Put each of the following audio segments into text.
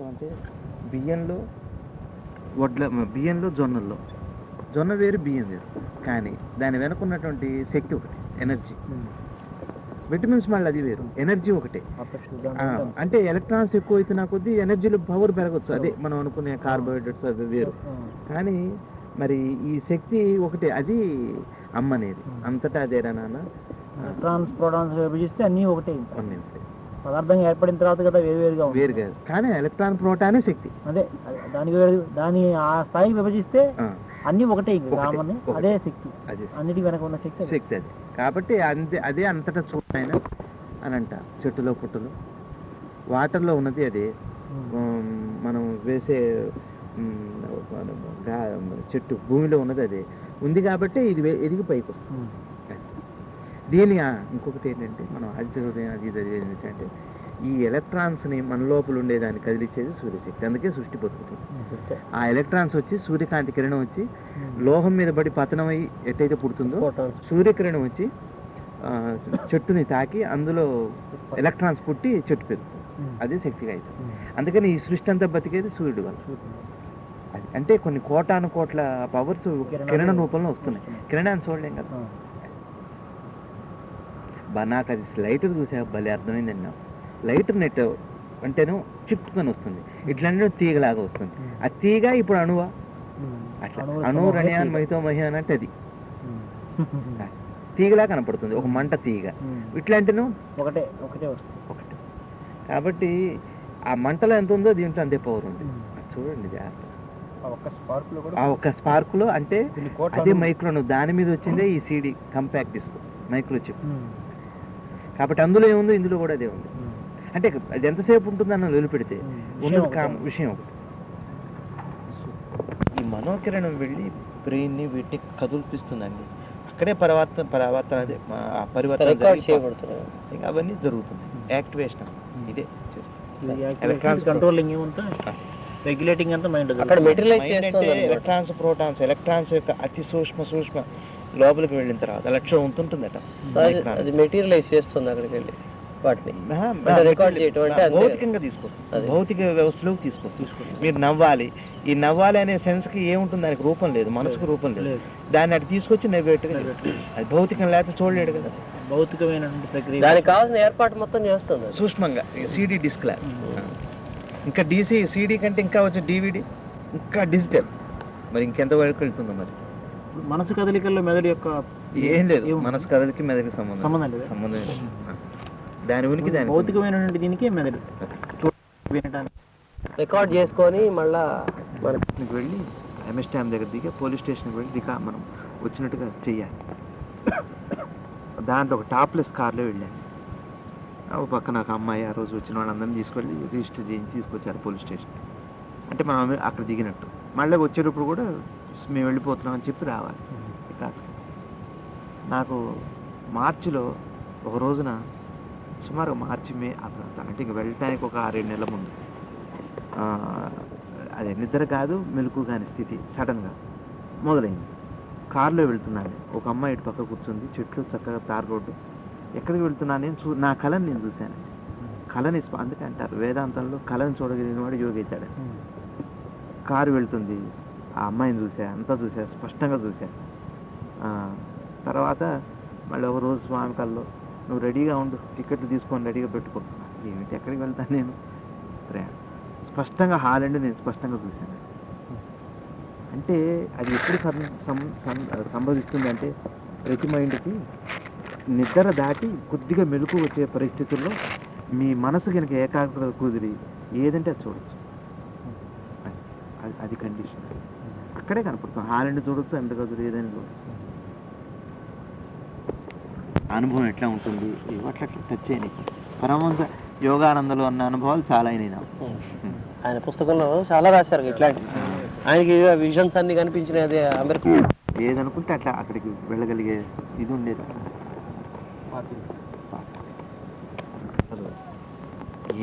ఏమంటాం అంటే బియ్యంలో బియ్యంలో జొన్న వేరు బియ్యం వేరు, కానీ దాని వెనక ఉన్నటువంటి శక్తి ఒకటి, ఎనర్జీ. విటమిన్స్ మళ్ళీ అది వేరు, ఎనర్జీ ఒకటే. అంటే ఎలక్ట్రాన్స్ ఎక్కువ అవుతున్న కొద్దీ ఎనర్జీలో పవర్ పెరగచ్చు, అదే మనం అనుకునే కార్బోహైడ్రేట్స్ అది వేరు. కానీ మరి ఈ శక్తి ఒకటే, అది అమ్మ అనేది అంతటా అదేరా నాన్న. ఎలక్ట్రాన్స్ ప్రోటాన్స్ విభజిస్తే అన్నీ ఒకటే, పదార్థం ఏర్పడిన తర్వాత కదా వేరు కాదు, కానీ ఎలక్ట్రాన్ ప్రోటానే శక్తి. అదే దాని ఆ స్థాయి విభజిస్తే అన్నీ ఒకటే, అదే శక్తి, అన్నిటి వెనక ఉన్న శక్తి అది. కాబట్టి అదే అంతటా చూడాయన అని అంట. చెట్టులో పుట్టులో వాటర్లో ఉన్నది అదే, మనం వేసే చెట్టు భూమిలో ఉన్నది అదే ఉంది, కాబట్టి ఇది ఎదిగి పైకి వస్తుంది. దీని ఇంకొకటి ఏంటంటే మనం అది ఏంటంటే ఈ ఎలక్ట్రాన్స్ని మన లోపల ఉండేదాన్ని కదిలిచ్చేది సూర్యశక్తి, అందుకే సృష్టి బతుకుతుంది. ఆ ఎలక్ట్రాన్స్ వచ్చి సూర్యకాంతి కిరణం వచ్చి లోహం మీద పడి పతనం అయ్యి ఎట్టయితే పుడుతుందో, సూర్యకిరణం వచ్చి చెట్టుని తాకి అందులో ఎలక్ట్రాన్స్ పుట్టి చెట్టు పెరుగుతుంది, అదే శక్తిగా అవుతుంది. అందుకని ఈ సృష్టి అంతా బతికేది సూర్యుడు వల్ల. అది అంటే కొన్ని కోటాను కోట్ల పవర్స్ కిరణ రూపంలో వస్తున్నాయి, కిరణాన్ని చూడలేం కదా. నాకు అది లైటర్ చూసా భలే అర్థమైందండి. నాకు లైటర్ నెట్ అంటేనో చిప్పుకొని వస్తుంది, ఇట్లాంటి తీగలాగా వస్తుంది. ఆ తీగ ఇప్పుడు అణువా, అట్లా అణు రణ్యాన్ మహితో మహి అంటే అది తీగలా కనపడుతుంది, ఒక మంట తీగ. ఇట్లాంటిను ఒకటే. కాబట్టి ఆ మంటలో ఎంత ఉందో దీంట్లో అంతే పవర్ ఉంది. చూడండి జాగ్రత్త. ఆ ఒక్క స్పార్క్లో అంటే అదే మైక్రోను, దాని మీద వచ్చిందే ఈ CD compact disc micro chip. కాబట్టి అందులో ఏముందో ఇందులో కూడా అదే ఉంది. అంటే అది ఎంతసేపు ఉంటుందన్న వదిలిపెడితే ఉన్నది విషయం ఒకటి. ఈ మనోకిరణం వెళ్ళి బ్రెయిన్ని వీటిని కదుల్పిస్తుందండి, అక్కడే పరివర్తన ఇంకా అవన్నీ జరుగుతుంది. యాక్టివేషన్ ఇదే చేస్తుంది. ఎలక్ట్రాన్స్ కంట్రోలింగ్ రెగ్యులేటింగ్ అంతా మైండ్. అక్కడ ఎలక్ట్రాన్స్ ప్రోటాన్స్, ఎలక్ట్రాన్స్ యొక్క అతి సూక్ష్మ లోపలికి వెళ్ళిన తర్వాత లక్ష్యం ఉంటుందట, అది మెటీరియలైజ్ చేస్తుంది అక్కడికి వెళ్ళి వాటిని భౌతికంగా తీసుకొస్తుంది, భౌతిక వ్యవస్థలోకి తీసుకొస్తుంది. మీరు నవ్వాలి, ఈ నవ్వాలి అనే సెన్స్ కి ఏముంటుంది, దానికి రూపం లేదు, మనసుకు రూపం లేదు, దాన్ని అటు తీసుకొచ్చి నవ్వేట్టుగా అది భౌతికం లేకపోతే చూడలేడు కదా. భౌతికమైనటువంటి ప్రక్రియ, దానికి కావాల్సిన ఏర్పాటు మొత్తం చేస్తుంది సూక్ష్మంగా. సిడి డిస్క్ లా, ఇంకా సిడి కంటే ఇంకా వచ్చే డివిడి, ఇంకా డిజిటల్, మరి ఇంకెంత వరకు వెళ్తుందో. మరి మనసు కదలికల్లో మెదడు యొక్క ఏం లేదు, మనసు కదలికి మెదడుకి సంబంధం లేదు. దాని ఉనికి దాని భౌతికమైనటువంటి దీనికి మెదడు రికార్డ్ చేసుకొని మళ్ళా మనకి వెళ్ళి ఎంఎస్ డ్యామ్ దగ్గర దిగి పోలీస్ స్టేషన్కి వెళ్ళి మనం వచ్చినట్టుగా చెయ్యాలి. దాంట్లో ఒక టాప్లెస్ కార్లో వెళ్ళాను. ఒక పక్క నాకు అమ్మాయి ఆ రోజు వచ్చిన వాళ్ళందరినీ తీసుకెళ్ళి రిజిస్టర్ చేయించి తీసుకొచ్చారు పోలీస్ స్టేషన్. అంటే మనం అక్కడ దిగినట్టు మళ్ళీ వచ్చేటప్పుడు కూడా మేము వెళ్ళిపోతున్నాం అని చెప్పి రావాలి. నాకు మార్చిలో ఒక రోజున సుమారు మార్చి మే అంటే ఇంక వెళ్ళటానికి ఒక 6-7 నెలల ముందు అది నిద్ర కాదు మెలకు కాని స్థితి సడన్గా మొదలైంది. కారులో వెళ్తున్నాను, ఒక అమ్మాయి ఇటు పక్క కూర్చుంది, చెట్లు చక్కగా తార్ రోడ్డు. ఎక్కడికి వెళ్తున్నాను నేను నా కళని నేను చూశాను. కళని అందుకే అంటారు వేదాంతంలో కళని చూడగలిగిన వాడు యోగిస్తాడు. కారు వెళ్తుంది, ఆ అమ్మాయిని చూసా, అంతా చూసా, స్పష్టంగా చూసా. తర్వాత మళ్ళీ ఒక రోజు స్వామి కల్లో నువ్వు రెడీగా ఉండు, టికెట్లు తీసుకొని రెడీగా పెట్టుకుంటున్నా. ఏమిటి ఎక్కడికి వెళ్తాను నేను, ప్రయాణం స్పష్టంగా హాలండి నేను స్పష్టంగా చూశాను. అంటే అది ఎప్పుడు సంభవిస్తుంది అంటే ప్రతి మైండ్కి నిద్ర దాటి కొద్దిగా మెలకు వచ్చే పరిస్థితుల్లో మీ మనసు కనుక ఏకాగ్రత కుదిరి ఏదంటే అది చూడొచ్చు. అది కండిషన్ అక్కడే కనపడుతుంది. హాలండి చూడొచ్చు, ఎంత కుదిరి ఏదైనా చూడొచ్చు. అనుభవం ఎట్లా ఉంటుంది అట్లా టచ్ అయినాయి. పరమహంస యోగానందలో ఉన్న అనుభవాలు చాలా అయినాయి నాకు. ఆయన పుస్తకంలో చాలా రాశారు ఇట్లాంటి. ఆయనకి విజన్స్ అన్ని కనిపించినాయి. అదే అమెరికా ఏదనుకుంటే అట్లా అక్కడికి వెళ్ళగలిగే ఇది ఉండేది.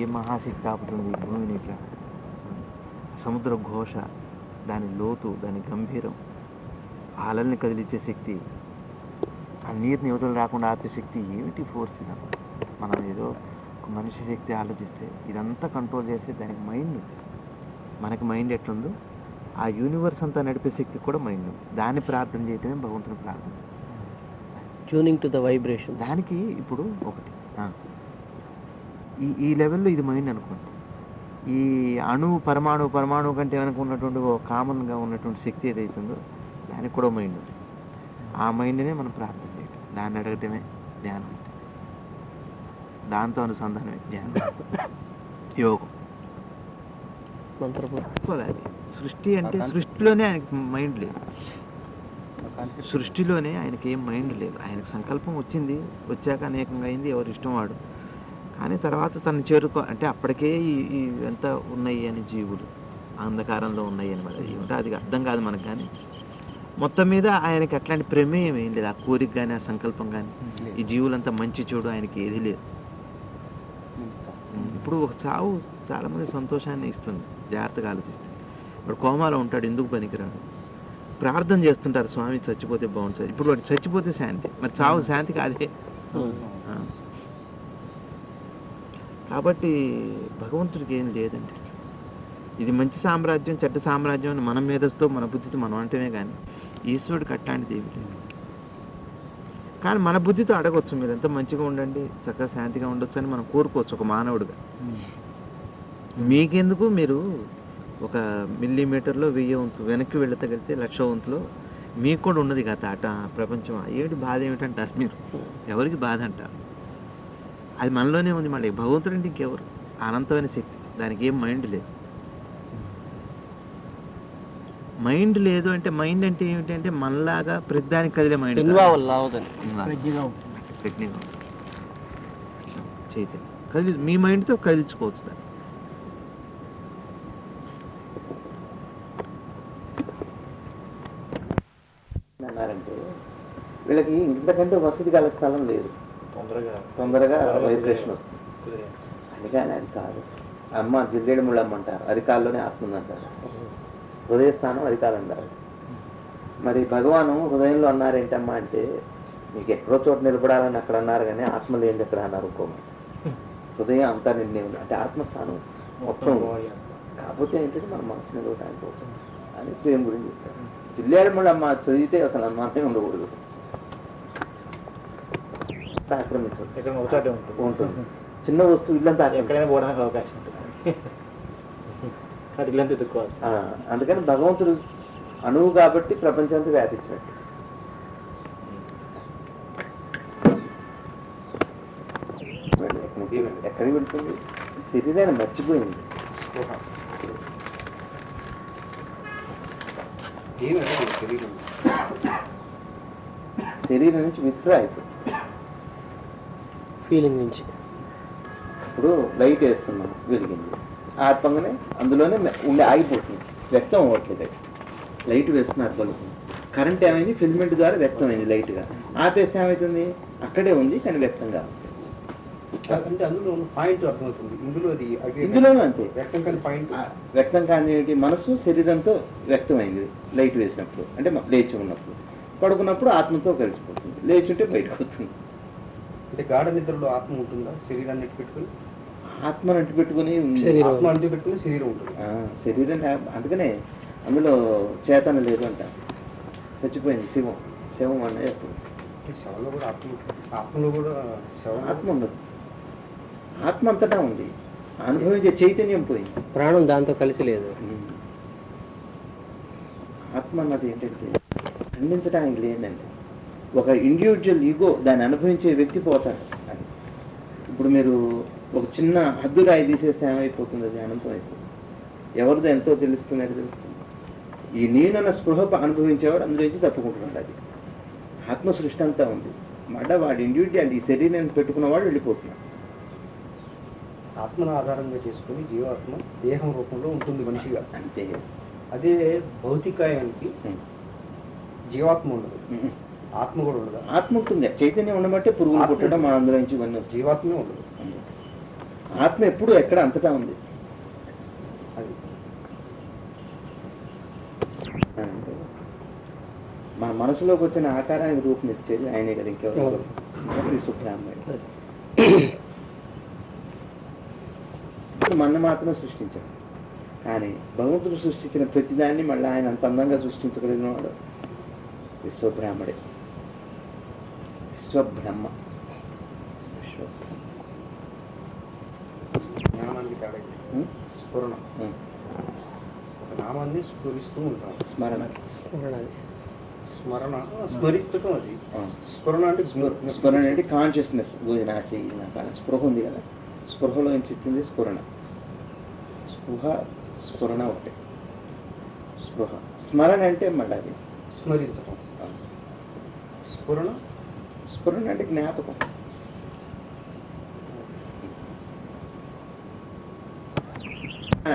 ఏ మహాశక్తి ఆపుతుంది భూమిని ఇట్లా? సముద్ర ఘోష, దాని లోతు, దాని గంభీరం, అలల్ని కదిలించే శక్తి, ఆ నీరుని యువతలు రాకుండా ఆపే శక్తి, ఏమిటి ఫోర్స్ ఇదంతా? మనం ఏదో ఒక మనిషి శక్తి ఆలోచిస్తే ఇదంతా కంట్రోల్ చేస్తే దానికి మైండ్ మనకి మైండ్ ఎట్లుందో ఆ యూనివర్స్ అంతా నడిపే శక్తి కూడా మైండ్ ఉంది. దాన్ని ప్రార్థన చేయటమే భగవంతుని ప్రార్థన. Tuning to the vibration. దానికి ఇప్పుడు ఒకటి ఈ ఈ లెవెల్లో ఇది మైండ్ అనుకోండి. ఈ పరమాణు కంటే వెనక ఉన్నటువంటి కామన్గా ఉన్నటువంటి శక్తి ఏదైతుందో దానికి కూడా మైండ్ ఉంది. ఆ మైండ్నే మనం ప్రార్థన చేయటం, దాన్ని అడగటమే ధ్యానం. దాంతో అనుసంధానమే ధ్యానం, యోగం. సృష్టి అంటే సృష్టిలోనే ఆయనకి మైండ్ లేదు. సృష్టిలోనే ఆయనకి ఏం మైండ్ లేదు. ఆయనకు సంకల్పం వచ్చాక అనేకంగా అయింది, ఎవరి ఇష్టం వాడు. కానీ తర్వాత తను అంటే అప్పటికే ఈ ఎంత ఉన్నాయి అని జీవులు అంధకారంలో ఉన్నాయి అనమాట. ఏమిటో అది అర్థం కాదు మనకు. కానీ మొత్తం మీద ఆయనకి అట్లాంటి ప్రమేయం ఏం లేదు. ఆ కోరిక కానీ ఆ సంకల్పం కానీ ఈ జీవులంతా మంచి చూడు ఆయనకి ఏది లేదు. ఇప్పుడు ఒక చావు చాలా మంది సంతోషాన్ని ఇస్తుంది, జాగ్రత్తగా ఆలోచిస్తే. వాడు కోమాలో ఉంటాడు, ఎందుకు పనికిరాడు, ప్రార్థన చేస్తుంటారు, స్వామి చచ్చిపోతే బాగుంటుంది. ఇప్పుడు వాడు చచ్చిపోతే శాంతి, మరి చావు శాంతి కాదే. కాబట్టి భగవంతుడికి ఏం లేదండి. ఇది మంచి సామ్రాజ్యం చెడ్డ సామ్రాజ్యం అని మన మేధస్తో మన బుద్ధితో మనం అంటేనే కానీ ఈశ్వరుడికి అట్లాంటిది ఏమి లేదు. కానీ మన బుద్ధితో అడగవచ్చు, మీరు ఎంత మంచిగా ఉండండి, చక్కగా శాంతిగా ఉండొచ్చు అని మనం కోరుకోవచ్చు ఒక మానవుడిగా. మీకెందుకు, మీరు ఒక మిల్లీమీటర్లో 1000 వంతు వెనక్కి వెళ్ళతగలిగితే 1,00,000 వంతులో మీకు కూడా ఉన్నది కదా అట ప్రపంచం. ఏమిటి బాధ ఏమిటంటారు మీరు, ఎవరికి బాధ అంటారు? అది మనలోనే ఉంది. మళ్ళీ భగవంతుడు అంటే ఇంకెవరు? అనంతమైన శక్తి, దానికి ఏం మైండ్ లేదు. మైండ్ లేదు అంటే మైండ్ అంటే ఏమిటంటే మనలాగా ప్రతిదానికి కదిలే మైండ్ చైతన్యం కదిలి మీ మైండ్తో కదిలించుకోవచ్చు దాన్ని. అన్నారంటే వీళ్ళకి ఇంతకంటే వసతి గల స్థలం లేదు, తొందరగా వైబ్రేషన్ వస్తుంది. అందుకని అది కాదు. అమ్మ జిల్లేడు ముళ్ళమ్మ అంటారు, అరికాల్లోనే ఆత్మ ఉందంటారు. హృదయస్థానం అరికాలు అంటారు. మరి భగవాను హృదయంలో అన్నారేంటమ్మా అంటే, మీకు ఎక్కడో చోట నిలబడాలని అక్కడ అన్నారు, కానీ ఆత్మ లేని ఎక్కడ అన్నారు ఇంకోమా. హృదయం అంతా నిన్నే ఉంది అంటే ఆత్మస్థానం మొత్తం. కాకపోతే ఏంటంటే మన మనసు నిలవడానికి అని ప్రేమ గురించి చెప్తారు. జిల్లేడు ముళ్ళమ్మ చదివితే అసలు అనుమానమే ఉండకూడదు, ఆక్రమించదు ఉంటుంది. చిన్న వస్తువు ఇల్లంతా ఎక్కడైనా పోవడానికి అవకాశం ఉంటుంది. అందుకని భగవంతుడు అణువు కాబట్టి ప్రపంచంతో వ్యాపించినట్టు. ఎక్కడికి వెళ్తుంది? శరీరాన్ని మర్చిపోయింది. శరీరం నుంచి విత్డ్రా అయిపోయింది, ఫీలింగ్ నుంచి. ఇప్పుడు లైట్ వేస్తున్నాం, వెలిగింది, ఆత్మగానే అందులోనే ఉండి ఆగిపోతుంది, వ్యక్తం అవ్వట్లేదు. లైట్ వేస్తున్నారు బల్బు, కరెంట్ ఏమైంది, ఫిల్మెంట్ ద్వారా వ్యక్తం అయింది లైట్గా. ఆపేస్తే ఏమవుతుంది, అక్కడే ఉంది కానీ వ్యక్తం కాదు. అంటే అందులో పాయింట్ అర్థమవుతుంది, ఇందులోనూ అంతే. వ్యక్తం కాని మనసు శరీరంతో వ్యక్తమైంది లైట్ వేసినప్పుడు, అంటే లేచి ఉన్నప్పుడు. పడుకున్నప్పుడు ఆత్మతో కలిసిపోతుంది, లేచుంటే బయటకు వస్తుంది. అంటే గాఢ నిద్రలో ఆత్మ ఉంటుందా? శరీరాన్ని పెట్టుకుని ఆత్మను అంటు పెట్టుకుని ఆత్మ అంటు పెట్టుకుని శరీరం ఉంటుంది. శరీరం అందుకనే అందులో చేతన లేదు అంట, చచ్చిపోయింది. శవం అనే శవంలో కూడా ఆత్మలో కూడా ఆత్మ ఉండదు. ఆత్మ అంతటా ఉంది, అనుభవించే చైతన్యం పోయింది, ప్రాణం దాంతో కలిసి లేదు. ఆత్మ అన్నది ఏంటంటే ఖండించడానికి లేదండి. ఒక ఇండివిజువల్ ఈగో దాన్ని అనుభవించే వ్యక్తి పోతాడు అని. ఇప్పుడు మీరు ఒక చిన్న హద్దురాయి తీసేస్తే ఏమైపోతుంది? అది అనంతం అయిపోతుంది. ఎవరిదో ఎంతో తెలుస్తుంది. ఈ నేనన్న స్పృహ అనుభవించేవాడు అందులోంచి తప్పుకుంటున్నాడు. అది ఆత్మ సృష్టి అంతా ఉంది. మళ్ళీ వాడి ఇండివిజువల్ ఈ శరీరాన్ని పెట్టుకున్నవాడు వెళ్ళిపోతున్నాడు. ఆత్మను ఆధారంగా చేసుకుని జీవాత్మ దేహం రూపంలో ఉంటుంది మనిషిగా, అంతే. అదే భౌతికాయానికి జీవాత్మ ఉండదు, ఆత్మ కూడా ఉండదు. ఆత్మ ఉంటుంది, చైతన్యం ఉండమంటే పురుగులు పుట్టడం మన అందులో నుంచి ఇవన్నీ. జీవాత్మే ఉండదు. ఆత్మ ఎప్పుడు ఎక్కడ అంతటా ఉంది. అది మన మనసులోకి వచ్చిన ఆకారానికి రూపమిచ్చేది ఆయనే కదా, ఇంకెవరు? సుఖామ్మాయి మన మాత్రం సృష్టించాడు. కానీ భగవంతుడు సృష్టించిన ప్రతిదాన్ని మళ్ళీ ఆయన అంత అందంగా సృష్టించగలిగిన వాడు విశ్వబ్రాహ్మడే. విశ్వబ్రహ్మ. జ్ఞానానికి తేడా స్ఫురణ. ఒక నామాన్ని స్ఫురిస్తూ ఉంటాం. స్మరణ. స్మరణ స్మరిస్తటం అది. స్ఫురణ అంటే స్మరణ అంటే కాన్షియస్నెస్. నాకు స్పృహ ఉంది కదా, స్పృహలో ఏం చెప్పింది స్ఫురణ. స్పృహ స్ఫురణ ఒకటే. స్పృహ. స్మరణ అంటే మళ్ళీ అది స్మరించటం. స్ఫురణ స్ఫురణ అంటే జ్ఞాపకం.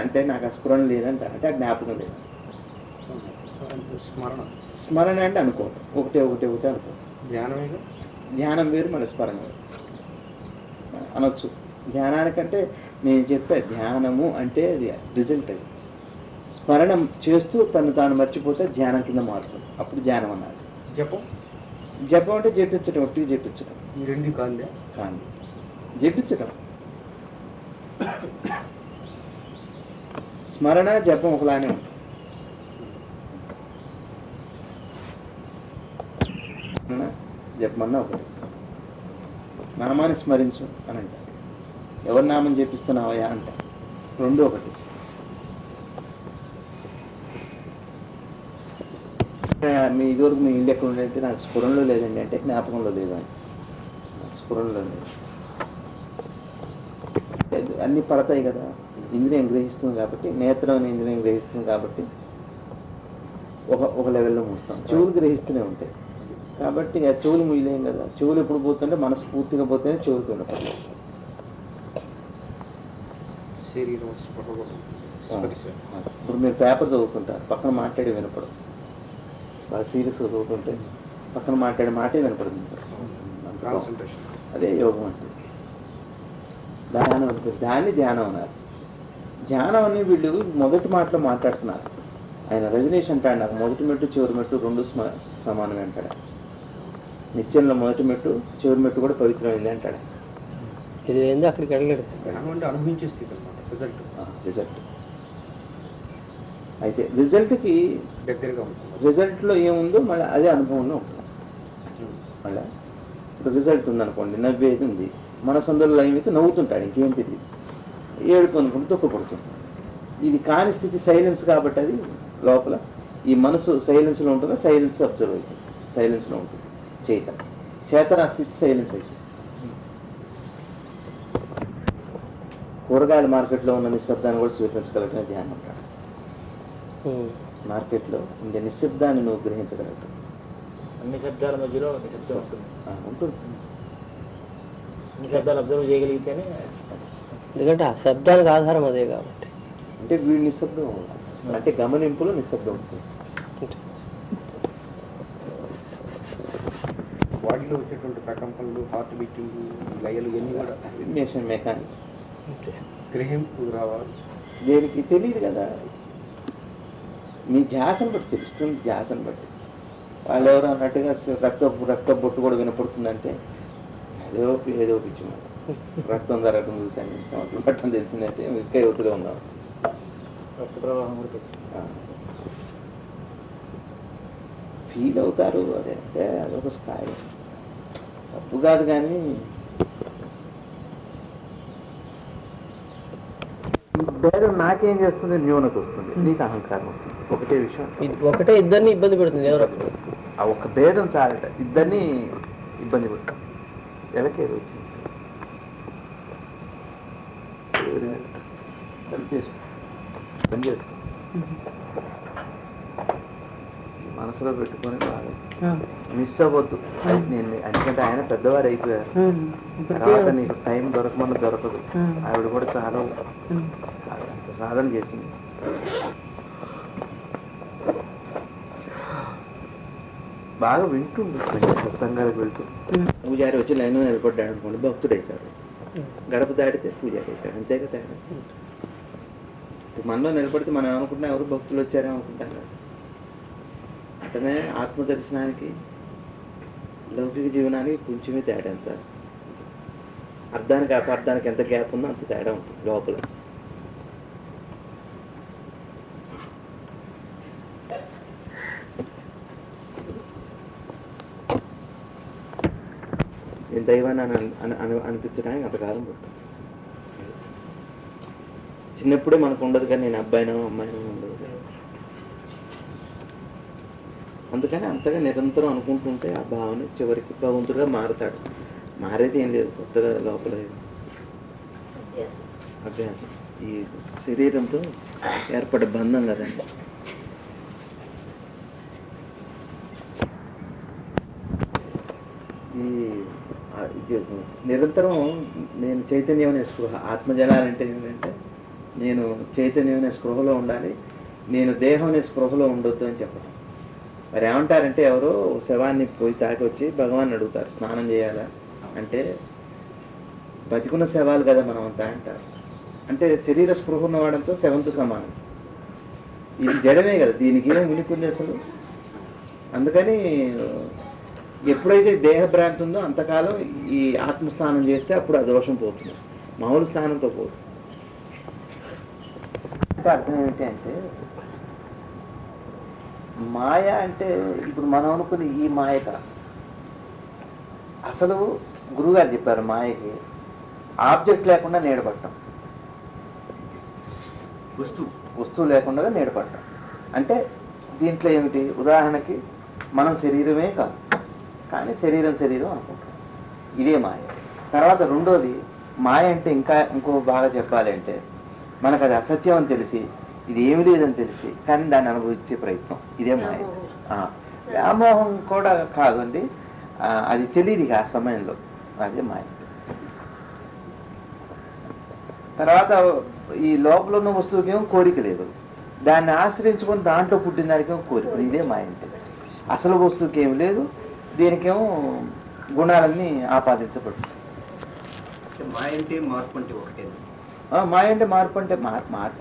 అంటే నాకు ఆ స్ఫురణ లేదంట అంటే ఆ జ్ఞాపకం లేదు. స్మరణ. స్మరణ అంటే అనుకోవటం. ఒకటే అనుకోవటం. ధ్యానమేగా. ధ్యానం వేరు, మన స్మరణ వేరు అనొచ్చు. ధ్యానానికంటే నేను చెప్పే ధ్యానము అంటే అది రిజల్ట్. అది స్మరణం చేస్తూ తను తాను మర్చిపోతే ధ్యానం కింద మారుతుంది. అప్పుడు ధ్యానం అన్నారు. జపం. జపం అంటే జపించడం, ఒట్టిగా జపించడం. ఈ రెండు కాందే కానీ జపించడం. స్మరణ జపం ఒకలానే ఉంటుంది. జపమన్నా ఒకటి. నామాన్ని స్మరించు అని అంటారు. ఎవరి నామం జపిస్తున్నావయ్యా అంట. రెండు ఒకటి. మీ ఇదివరకు మీ ఇల్లు ఎక్కడ ఉండేది? నాకు స్ఫురణలో లేదండి అంటే జ్ఞాపకంలో లేదు అని. స్ఫురణలో లేదు. అన్నీ పడతాయి కదా, ఇంద్రియం గ్రహిస్తుంది కాబట్టి, నేత్రం ఇంద్రియం గ్రహిస్తుంది కాబట్టి ఒక లెవెల్లో మూస్తాం. చెవులు గ్రహిస్తూనే ఉంటాయి కాబట్టి ఆ చెవులు ముయ్యలేం కదా. చెవులు ఎప్పుడు పోతుంటే మనసు పూర్తిగా పోతేనే చెవులు ఉండదు. శరీరం. ఇప్పుడు మీరు పేపర్ చదువుతుంటారు, పక్కన మాట్లాడి వినపడదు. బాగా సీరియస్ చదువుతుంటే పక్కన మాట్లాడే మాటే వినపడుతుంది. అదే యోగం అంటే. ధ్యానం అంటే దాన్ని ధ్యానం అన్నారు. ధ్యానం అని వీళ్ళు మొదటి మాటలో మాట్లాడుతున్నారు. ఆయన రజనీష్ అంటాడు, నాకు మొదటి మెట్టు చివరి మెట్టు రెండు సమానమే అంటాడు. నిత్యంలో మొదటి మెట్టు చివరి మెట్టు కూడా పవిత్రమైంది అంటాడు. ఇది ఏంది అక్కడికి వెళ్ళాడు. జ్ఞానం అంటే అనుభవించే స్థితి అన్నమాట. రిజల్ట్. అయితే రిజల్ట్కి దగ్గరగా ఉంటుంది. రిజల్ట్లో ఏముందో మళ్ళీ అదే అనుభవంలో ఉంటుంది. మళ్ళీ ఇప్పుడు రిజల్ట్ ఉందనుకోండి, నవ్వేది ఉంది, మన సందులో లైన్ అయితే నవ్వుతుంటాడు, ఇంకేం తెలియదు. ఏడుపు అనుకుంటే దుఃఖపడుతుంది. ఇది కాని స్థితి సైలెన్స్ కాబట్టి అది లోపల ఈ మనసు సైలెన్స్లో ఉంటుందా, సైలెన్స్ అబ్జర్వ్ అవుతుంది, సైలెన్స్లో ఉంటుంది. చేతన స్థితి సైలెన్స్ అవుతుంది. కూరగాయల మార్కెట్లో ఉన్న నిశ్శబ్దాన్ని కూడా స్వీకరించగలిగిన ధ్యానం అంటాడు. మార్కెట్లో ఉండే నిశ్శబ్దాన్ని నువ్వు గ్రహించగలగటం. అన్ని శబ్దాల మధ్యలో నిశ్శబ్దం ఉంటుంది. అన్ని శబ్దాలు అబ్జర్వ్ చేయగలిగితేనే. ఎందుకంటే ఆ శబ్దానికి ఆధారం అదే కాబట్టి. అంటే వీడి నిశ్శబ్దం అంటే గమనింపులో నిశ్శబ్దం ఉంటుంది. బాడీలో వచ్చేటువంటి ప్రకంపనలు, హార్ట్ బీటింగ్, లయలు ఇవన్నీ కూడా మెకానిక్స్. గ్రహింపు రావాలి. దేనికి తెలియదు కదా, మీ ధ్యాసను బట్టి తెలుస్తుంది. ధ్యాసను బట్టి వాళ్ళు ఎవరు అన్నట్టుగా రక్త బొట్టు కూడా వినపడుతుందంటే ఏదో పిచ్చి మాట. రక్తం జరగడం చూసాను, పట్టం తెలిసిందంటే ఇంకా యువతగా ఉన్నాం. ఫీల్ అవుతారు. అదే అంటే అదొక స్థాయి, తప్పు కాదు. కానీ భేదం నాకేం చేస్తుంది, న్యూనత వస్తుంది, నీకు అహంకారం వస్తుంది. ఒకటే విషయం, ఒకటే ఇద్దరిని ఇబ్బంది పెడుతుంది. ఎవరు ఆ ఒక్క భేదం చాలట ఇద్దరిని ఇబ్బంది పెట్టాం. ఎవరికేది వచ్చింది పని చేస్తుంది. మనసులో పెట్టుకొని బాగా మిస్ అవ్వద్దు. నేను ఎందుకంటే ఆయన పెద్దవారు అయిపోయారు. తర్వాత నీకు టైం దొరకమన్నా దొరకదు. ఆవిడ కూడా చాలా సాధన చేసింది. బాగా వింటుండు సత్సంగాలకు వెళ్తూ. పూజారి వచ్చి లైన్ నిలబడ్డాడు అనుకోండి, భక్తుడు అవుతాడు. గడప దాడితే పూజారి అవుతాడు. అంతేగా తేడా. మనలో నిలబడితే మనం ఏమనుకుంటున్నాం, ఎవరు భక్తులు వచ్చారేమనుకుంటాం కదా. అతనే ఆత్మదర్శనానికి లౌకిక జీవనానికి కొంచెమే తేడా. ఎంత అర్థానికి అపార్థానికి ఎంత గ్యాప్ ఉందో అంత తేడా ఉంటుంది లోపల. దైవాన్ని అనిపించడానికి అంతకాలం పడుతుంది. చిన్నప్పుడే మనకు ఉండదు, కానీ నేను అబ్బాయినో అమ్మాయినో ఉండదు. అందుకని అంతగా నిరంతరం అనుకుంటుంటే ఆ భావన చివరికి భగవంతుడిగా మారుతాడు. మారేది ఏం లేదు, కొత్తగా లోపల అభ్యాసం, ఈ శరీరంతో ఏర్పడే బంధం కదండి. నిరంతరం నేను చైతన్యం అనే స్పృహ, ఆత్మజలాలంటే ఏంటంటే నేను చైతన్యం అనే స్పృహలో ఉండాలి, నేను దేహం అనే స్పృహలో ఉండొద్దు అని చెప్పడం. మరి ఏమంటారంటే ఎవరో శవాన్ని పోయి తాకి వచ్చి భగవాన్ అడుగుతారు, స్నానం చేయాలా అంటే, బతికున్న శవాలు కదా మనం అంతా అంటారు. అంటే శరీర స్పృహ ఉన్నవాడంతో శవంతో సమానం. ఇది జడమే కదా, దీనికి ఏం ఉనికింది అసలు. అందుకని ఎప్పుడైతే దేహభ్రాంతి ఉందో అంతకాలం ఈ ఆత్మస్నానం చేస్తే అప్పుడు ఆ దోషం పోతుంది, మామూలు స్నానంతో పోతుంది. అర్థం ఏంటి అంటే, మాయ అంటే ఇప్పుడు మనం అనుకుని ఈ మాయ కాదు. అసలు గురువుగారు చెప్పారు, మాయకి ఆబ్జెక్ట్ లేకుండా నీడపడటం, వస్తువు లేకుండా నీడపడటం. అంటే దీంట్లో ఏమిటి, ఉదాహరణకి మనం శరీరమే కాదు, కానీ శరీరం అనుకుంటాం, ఇదే మాయ. తర్వాత రెండోది మాయ అంటే ఇంకో బాగా చెప్పాలి అంటే, మనకు అది అసత్యం అని తెలిసి, ఇది ఏమి లేదని తెలిసి కానీ దాన్ని అనుభవించే ప్రయత్నం, ఇదే మాయ. వ్యామోహం కూడా కాదండి, అది తెలియదు ఆ సమయంలో, అదే మాయ. తర్వాత ఈ లోపల ఉన్న వస్తువుకేమో కోరిక లేదు, దాన్ని ఆశ్రయించుకొని దాంట్లో పుట్టిన దానికేమో కోరిక, ఇదే మాయ అంటే. అసలు వస్తువుకి ఏమి లేదు, దీనికేమో గుణాలన్నీ ఆపాదించబడుతుంది. మాయ అంటే మార్పు అంటే ఒకటే. మాయ అంటే మార్పు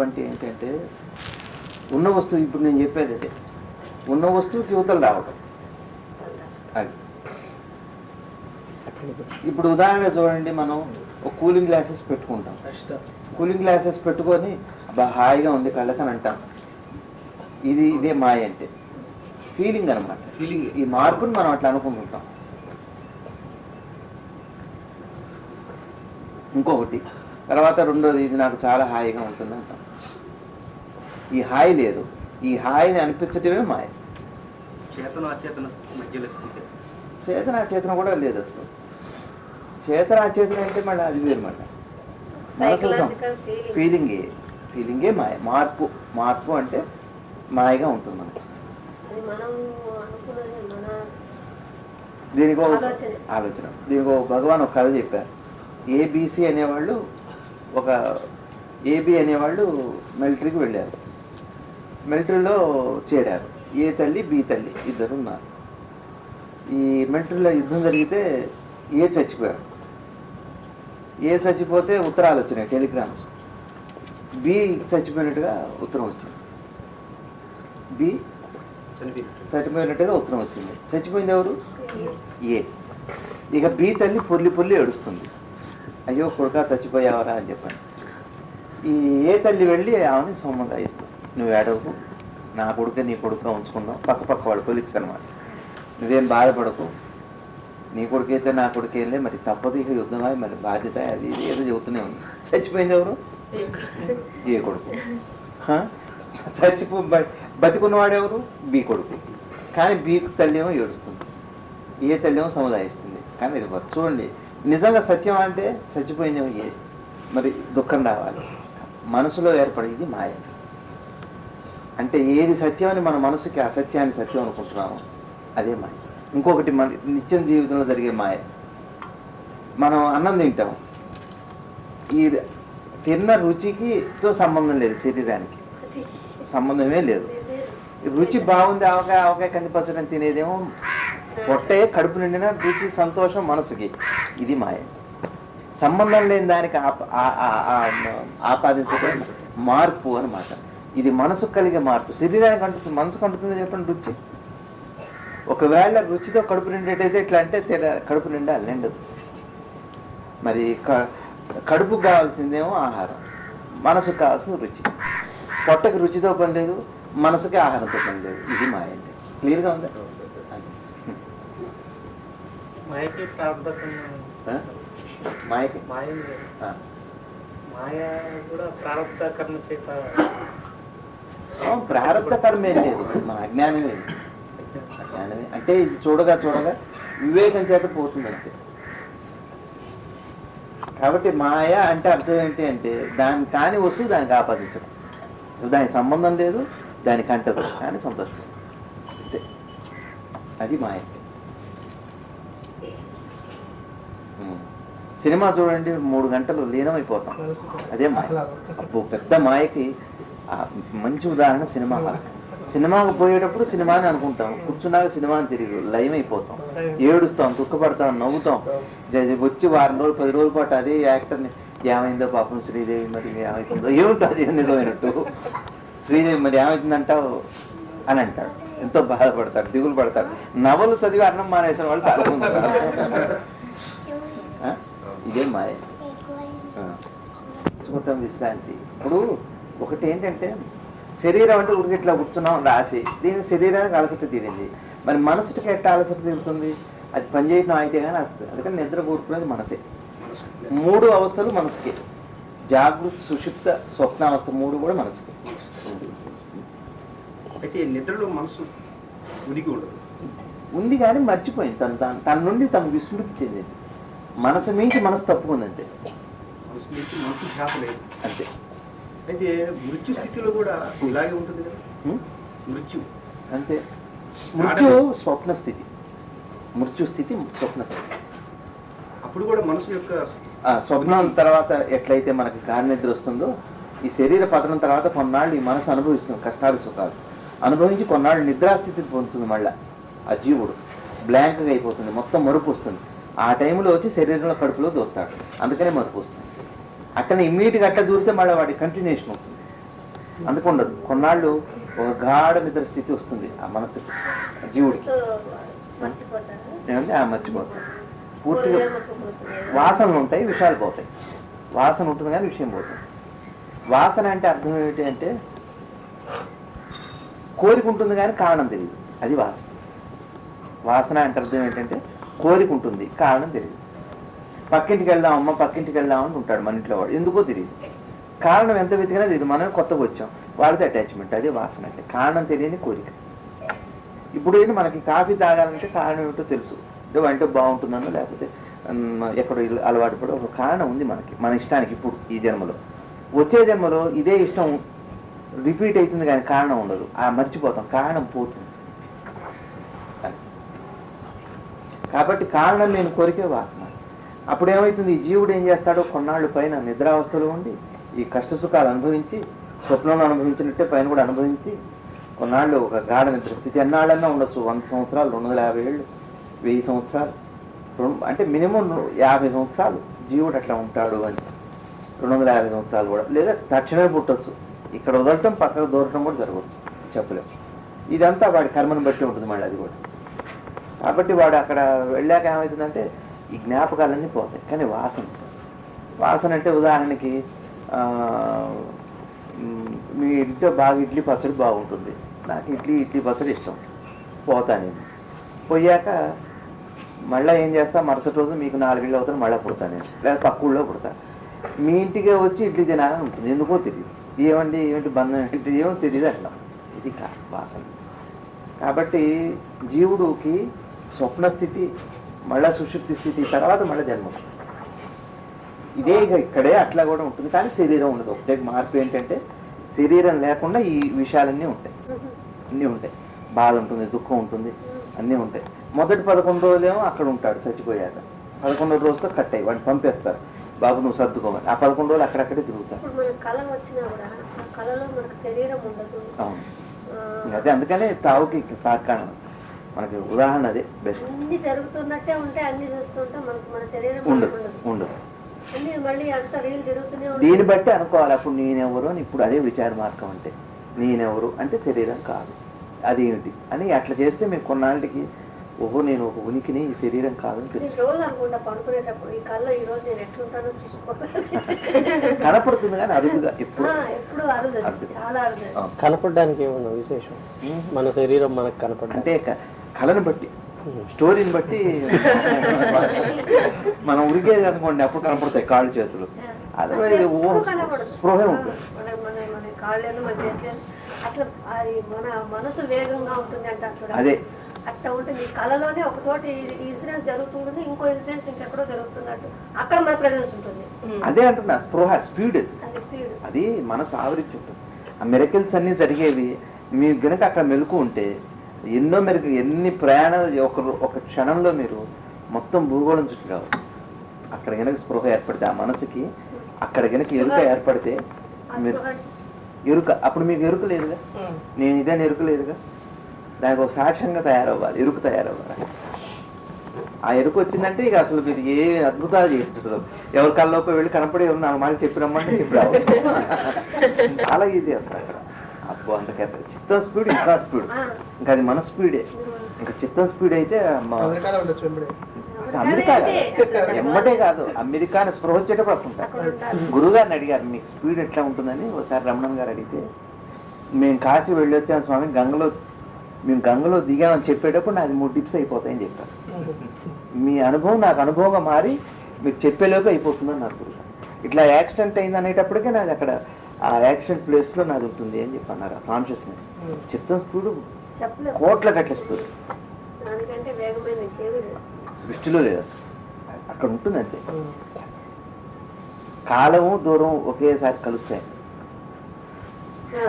అంటే ఏంటంటే, ఉన్న వస్తువు, ఇప్పుడు నేను చెప్పేది అదే, ఉన్న వస్తువుకి యువతలు రావడం. అది ఇప్పుడు ఉదాహరణ చూడండి, మనం ఒక కూలింగ్ గ్లాసెస్ పెట్టుకుంటాం, కూలింగ్ గ్లాసెస్ పెట్టుకొని హాయిగా ఉంది కళ్ళకని అంటాం, ఇదే మాయ అంటే. ఫీలింగ్ అనమాట, ఫీలింగ్. ఈ మార్పుని మనం అట్లా అనుకుంటుంటాం. ఇంకొకటి తర్వాత రెండోది, ఇది నాకు చాలా హాయిగా ఉంటుంది అంటాం. ఈ హాయి లేదు, ఈ హాయిని అనిపించటమే మాయ. చేతన కూడా లేదు అసలు. చేతన అంటే మళ్ళీ అది వేరు, మళ్ళీ మనసు ఫీలింగే మాయ. మార్పు అంటే మాయగా ఉంటుంది మనకి. దీనికి ఆలోచన, దీనికి భగవాన్ ఒక కథ చెప్పారు. ఏబిసి అనేవాళ్ళు, ఒక ఏబి అనేవాళ్ళు మిలిటరీకి వెళ్ళారు, మిలిటరీలో చేరారు. ఏ తల్లి బి తల్లి ఇద్దరు ఉన్నారు. ఈ మిలిటరీలో యుద్ధం జరిగితే ఏ చచ్చిపోయారు. ఏ చచ్చిపోతే ఉత్తరాలు వచ్చినాయి, టెలిగ్రామ్స్. బి చచ్చిపోయినట్టుగా ఉత్తరం వచ్చింది, బి చచ్చిపోయినట్టుగా ఉత్తరం వచ్చింది. చచ్చిపోయింది ఎవరు? ఏ. ఇక బి తల్లి పొర్లి ఏడుస్తుంది, అయ్యో కొడుకా చచ్చిపోయావరా అని చెప్పండి. ఈ ఏ తల్లి వెళ్ళి ఆమెని సొమ్మంగా ఇస్తుంది, నువ్వు ఏడవకు, నా కొడుక నీ కొడుక ఉంచుకుందాం, పక్క వాళ్ళు కొలిక్స్ అనమాట, నువ్వేం బాధపడకు, నీ కొడుకైతే నా కొడుకేలే, మరి తప్పదు, ఇక యుద్ధమా, మరి బాధ్యత, అది ఇది ఏదో చెబుతూనే ఉంది. చచ్చిపోయింది ఎవరు? ఏ కొడుకు. బతికున్నవాడెవరు? బి కొడుకు. కానీ బి తల్లి ఏమో ఏడుస్తుంది, ఏ తల్లి ఏమో సముదాయిస్తుంది. కానీ ఇది చూడండి, నిజంగా సత్యం అంటే చచ్చిపోయిందేమో ఏ, మరి దుఃఖం రావాలి. మనసులో ఏర్పడేది మాయ. అంటే ఏది సత్యం అని మన మనసుకి అసత్యాన్ని సత్యం అనుకుంటున్నాము, అదే మాయ. ఇంకొకటి మన నిత్యం జీవితంలో జరిగే మాయ, మనం అన్నం తింటాం, ఈ తిన్న రుచికితో సంబంధం లేదు, శరీరానికి సంబంధమే లేదు. రుచి బాగుంది, ఆవకాయ కందిపచ్చడం తినేదేమో పొట్టే, కడుపు నిండిన రుచి, సంతోషం మనసుకి, ఇది మాయ. సంబంధం లేని దానికి ఆపాదించడం మార్పు అన్నమాట. ఇది మనసుకు కలిగే మార్పు, శరీరానికి అంటుతుంది, మనసుకు అంటుతుంది చెప్పండి రుచి. ఒకవేళ రుచితో కడుపు నిండేటైతే ఎట్లా అంటే కడుపు నిండా నిండదు. మరి కడుపుకు కావాల్సిందేమో ఆహారం, మనసుకు కావాల్సిన రుచి. పొట్టకి రుచితో పని లేదు, మనసుకి ఆహారంతో పని లేదు, ఇది మాయ అంటే. క్లియర్గా ఉందా? మాయకి మాయ ఆ. మాయ కూడా ప్రారంభ కర్మ చేత ప్రారంభ కర్మే లేదు, మన అజ్ఞానమే. అజ్ఞానమే అంటే ఇది చూడగా చూడగా వివేకం చేత పోతుంది అంతే. కాబట్టి మాయ అంటే అర్థం ఏంటి అంటే దాని కాని వస్తువు దానికి ఆపాదించడం, దానికి సంబంధం లేదు, దానికి అంటదు కానీ సంతోషం అంతే. అది మాయ. సినిమా చూడండి 3 గంటలు లీనమైపోతాం, అదే మాయ. అప్పుడు పెద్ద మాయకి మంచి ఉదాహరణ సినిమా హాల్. సినిమాకు పోయేటప్పుడు సినిమాని అనుకుంటాం, కూర్చున్నాక సినిమా అని తెలియదు, లయం అయిపోతాం, ఏడుస్తాం, దుఃఖపడతాం, నవ్వుతాం. వచ్చి వారం రోజులు 10 రోజుల పాటు అదే యాక్టర్ని ఏమైందో పాపం శ్రీదేవి మరి ఏమైతుందో ఏమిటో అది నిజమైనట్టు, శ్రీదేవి మరి ఏమైతుందంటావు అని అంటాడు. ఎంతో బాధపడతాడు, దిగులు పడతాడు. నవలు చదివి అన్నం మానేసిన వాళ్ళు చాలా మంది ఉన్నారు. ఇదే మాయ. చూడటం విశ్రాంతి. ఇప్పుడు ఒకటి ఏంటంటే శరీరం అంటే ఉరికి ఇట్లా కూర్చున్నాం రాసి, దీని శరీరానికి అలసట తీరింది. మరి మనసుకి ఎట్లా అలసట తీరుతుంది? అది పనిచేయడం అయితే కానీ అలసట. అందుకని నిద్ర కూడుకునేది మనసే. 3 అవస్థలు మనసుకి, జాగృతి, సుషుప్త, స్వప్నావస్థ 3 కూడా మనసుకి. అయితే నిద్రలో మనసు ఉనికి ఉండదు, ఉంది కానీ మర్చిపోయింది. తన నుండి తను విస్మృతి చెందింది. మనసు మించి మనసు తప్పుకుందంటే మనసు నుంచి మనసు ధ్యాస లేదు అంతే. అయితే మృత్యు స్థితిలో కూడా ఇలాగే ఉంటుంది కదా. మృత్యు అంతే. మృత్యు స్వప్న స్థితి, మృత్యు స్థితి స్వప్న స్థితి. అప్పుడు కూడా మనసు యొక్క స్వప్నం తర్వాత ఎట్లయితే మనకి గాఢ నిద్ర వస్తుందో, ఈ శరీర పతనం తర్వాత కొన్నాళ్ళు ఈ మనసు అనుభవిస్తుంది కష్టాలు సుఖాలు, అనుభవించి కొన్నాళ్ళు నిద్రాస్థితిని పొందుతుంది. మళ్ళీ ఆ జీవుడు బ్లాంక్గా అయిపోతుంది, మొత్తం మరుపు వస్తుంది. ఆ టైంలో వచ్చి శరీరంలో కడుపులో దూరుతాడు, అందుకనే మరుపు వస్తుంది. అట్లనే ఇమ్మీడియట్గా అట్లా దూరితే మళ్ళీ వాడి కంటిన్యూషన్ అవుతుంది. అందుకుండదు, కొన్నాళ్ళు ఒక గాఢ నిద్ర స్థితి వస్తుంది ఆ మనసుకి, జీవుడికి. ఏమంటే మర్చిపోతాడు పూర్తిగా. వాసనలు ఉంటాయి, విషయాలు పోతాయి. వాసన ఉంటుంది కానీ విషయం పోతుంది. వాసన అంటే అర్థం ఏమిటి అంటే కోరిక ఉంటుంది కానీ కారణం తెలియదు, అది వాసన. వాసన అంటే అర్థం ఏంటంటే కోరిక ఉంటుంది, కారణం తెలియదు. పక్కింటికి వెళ్దాం అమ్మ, పక్కింటికి వెళ్దామని ఉంటాడు మన ఇంట్లో వాడు, ఎందుకో తెలియదు. కారణం ఎంత వెతికినా తెలియదు, మనం కొత్తగా వచ్చాం, వాడితే అటాచ్మెంట్. అదే వాసన అంటే, కారణం తెలియని కోరిక. ఇప్పుడు ఏంటి మనకి కాఫీ తాగాలంటే కారణం ఏమిటో తెలుసు, అంటే బాగుంటుందనో లేకపోతే ఎక్కడో అలవాటు పడి ఒక కారణం ఉంది మనకి, మన ఇష్టానికి. ఇప్పుడు ఈ జన్మలో, వచ్చే జన్మలో ఇదే ఇష్టం రిపీట్ అవుతుంది కానీ కారణం ఉండదు, మర్చిపోతాం, కారణం పోతుంది. కాబట్టి కారణం లేని కోరికే వాసన. అప్పుడు ఏమవుతుంది, ఈ జీవుడు ఏం చేస్తాడో కొన్నాళ్ళు పైన నిద్రావస్థలో ఉండి ఈ కష్ట సుఖాలు అనుభవించి, స్వప్నంలో అనుభవించినట్టే పైన కూడా అనుభవించి కొన్నాళ్ళు ఒక గాఢ నిద్ర స్థితి. ఎన్నాళ్ళన్నా ఉండొచ్చు, 100 సంవత్సరాలు, 250 ఏళ్ళు, 1000 సంవత్సరాలు, అంటే మినిమం 50 సంవత్సరాలు జీవుడు అట్లా ఉంటాడు అని. 250 సంవత్సరాలు కూడా, లేదా తక్షణమే పుట్టొచ్చు. ఇక్కడ వదలటం పక్కకు దూరటం కూడా జరగవచ్చు, చెప్పలేము. ఇదంతా వాడి కర్మను బట్టి ఉంటుంది మళ్ళీ అది కూడా. కాబట్టి వాడు అక్కడ వెళ్ళాక ఏమవుతుందంటే ఈ జ్ఞాపకాలన్నీ పోతాయి, కానీ వాసన అంటే ఉదాహరణకి మీ ఇంట్లో బాగా ఇడ్లీ పచ్చడి బాగుంటుంది, నాకు ఇడ్లీ పచ్చడి ఇష్టం, పోతా నేను. పోయాక మళ్ళీ ఏం చేస్తా, మరుసటి రోజు మీకు 4 ఇళ్ళు అవుతాను, మళ్ళీ పుడతాను నేను, లేదా పక్క ఊళ్ళో పుడతాను. మీ ఇంటికే వచ్చి ఇడ్లీ తినాలని ఉంటుంది, ఎందుకో తెలియదు. ఏమిటి బంధం ఏంటి ఏమో తెలియదు అట్లా. ఇది వాసన. కాబట్టి జీవుడికి స్వప్న స్థితి, మళ్ళా సుషుప్తి స్థితి, తర్వాత మళ్ళీ జన్మ. ఇదే ఇక్కడే అట్లా కూడా ఉంటుంది, కానీ శరీరం ఉండదు. ఒకటే మార్పు ఏంటంటే శరీరం లేకుండా ఈ విషయాలన్నీ ఉంటాయి, అన్నీ ఉంటాయి. బాధ ఉంటుంది, దుఃఖం ఉంటుంది, అన్నీ ఉంటాయి. మొదటి 11 రోజులేమో అక్కడ ఉంటాడు చచ్చిపోయాక, 11వ రోజుతో కట్ అయ్యి వాడిని పంపేస్తారు, బాబు నువ్వు సర్దుకోమని. ఆ 11 రోజులు అక్కడక్కడే తిరుగుతారు. అవును, అదే అందుకనే చావుకి కారణం మనకి ఉదాహరణ అదే బెస్ట్. ఉండదు. దీన్ని బట్టి అనుకోవాలి అప్పుడు నేనెవరు అని. ఇప్పుడు అదే విచార మార్గం అంటే, నేనెవరు అంటే శరీరం కాదు, అదేమిటి అని అట్లా చేస్తే మీకు కొన్నాళ్ళకి ఓహో నేను ఒక ఉనికిని, ఈ శరీరం కాదని తెలుసు. కనపడుతుంది కానీ అరుదుగా, ఎప్పుడు కనపడడానికి ఏమన్నా విశేషం? మన శరీరం మనకు కనపడ అంటే కళను బట్టి స్టోరీని బట్టి మనం ఉరికేది అనుకోండి అప్పుడు కనపడతాయి కాళ్ళు చేతులు, అదే స్పృహే ఉంటుంది. అదే అట్లా ఉంటుంది కళలోనే ఒక చోట ఇన్సిడెంట్ జరుగుతుంటుంది, ఇంకో ఇన్సిడెంట్ ఇంకెక్కడో జరుగుతున్నట్టు అక్కడ మన ప్రెజెన్స్ ఉంటుంది. అదే అంటున్నా, స్పృహ స్పీడ్ అది మనసు ఆవరించి ఉంటుంది. ఆ మిరకిల్స్ అన్ని జరిగేవి మీరు గనక అక్కడ మెలకు ఉంటే ఎన్నో మెరుగు ఎన్ని ప్రయాణాలు ఒక క్షణంలో మీరు మొత్తం భూగోళం చుట్టూ కావచ్చు. అక్కడ గనక స్పృహ ఏర్పడితే ఆ మనసుకి, అక్కడ గనక ఎరుక ఏర్పడితే మీరు ఎరుక, అప్పుడు మీకు ఎరుక లేదుగా, నేను ఇదే ఎరుక లేదుగా, దానికి ఒక సాక్ష్యంగా తయారవ్వాలి, ఎరుక తయారవ్వాలి. ఆ ఎరుక వచ్చిందంటే ఇక అసలు మీరు ఏ అద్భుతాలు చేయొచ్చు. ఎవరి కల్లోకి వెళ్ళి కనపడి నాలుగు మాట చెప్పి రమ్మంటే చెప్పి రావచ్చు. చాలా ఈజీ అసలు అక్కడ. అబ్బో అంతకే చిత్తం స్పీడ్ ఇంకా స్పీడ్, ఇంకా అది మన స్పీడే. ఇంకా చిత్తం స్పీడ్ అయితే అమెరికా ఎమ్మటే కాదు, అమెరికాని స్పృహ వచ్చేటప్పుడు అప్పుకుంటారు. గురుగారిని అడిగారు మీకు స్పీడ్ ఎట్లా ఉంటుందని ఒకసారి రమణన్ గారు అడిగితే, మేము కాశీ వెళ్ళి వచ్చాము స్వామి, మేము గంగలో దిగామని చెప్పేటప్పుడు నాది 3 టిప్స్ అయిపోతాయని చెప్పారు. మీ అనుభవం నాకు అనుభవంగా మారి మీకు చెప్పేలోపు అయిపోతుందని నాకు గురుగారు. ఇట్లా యాక్సిడెంట్ అయింది అనేటప్పటికే నాది అక్కడ ఆ యాక్సిడెంట్ ప్లేస్ లో నాది ఉంటుంది అని చెప్పి అన్నారు. కాన్షియస్నెస్ చిత్తం స్పీడ్ కోట్ల గట్ల స్పీడ్ సృష్టిలో లేదు అసలు, అక్కడ ఉంటుంది అంతే. కాలము దూరం ఒకేసారి కలుస్తాయి,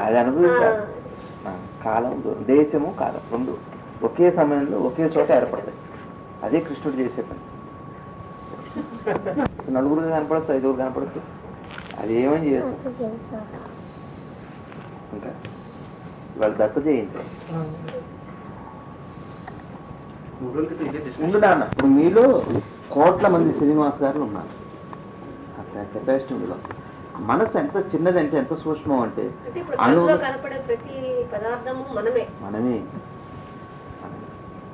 అది అనుభవించాలి. కాలం దూరం, దేశము కాలం రెండు ఒకే సమయంలో ఒకే చోట ఏర్పడతాయి. అదే కృష్ణుడు చేసే పని. నలుగురు కనపడచ్చు, 5 కనపడచ్చు, అది ఏమని చేయొచ్చు. ఇంకా ఇవాళ దత్త జయంతి ఉండు నాన్న. ఇప్పుడు మీలో కోట్ల మంది శ్రీనివాస్ గారు ఉన్నారు. కెపాసిటీ ఉందిలో మనసు ఎంత చిన్నదంటే ఎంత సూక్ష్మం అంటే మనమే.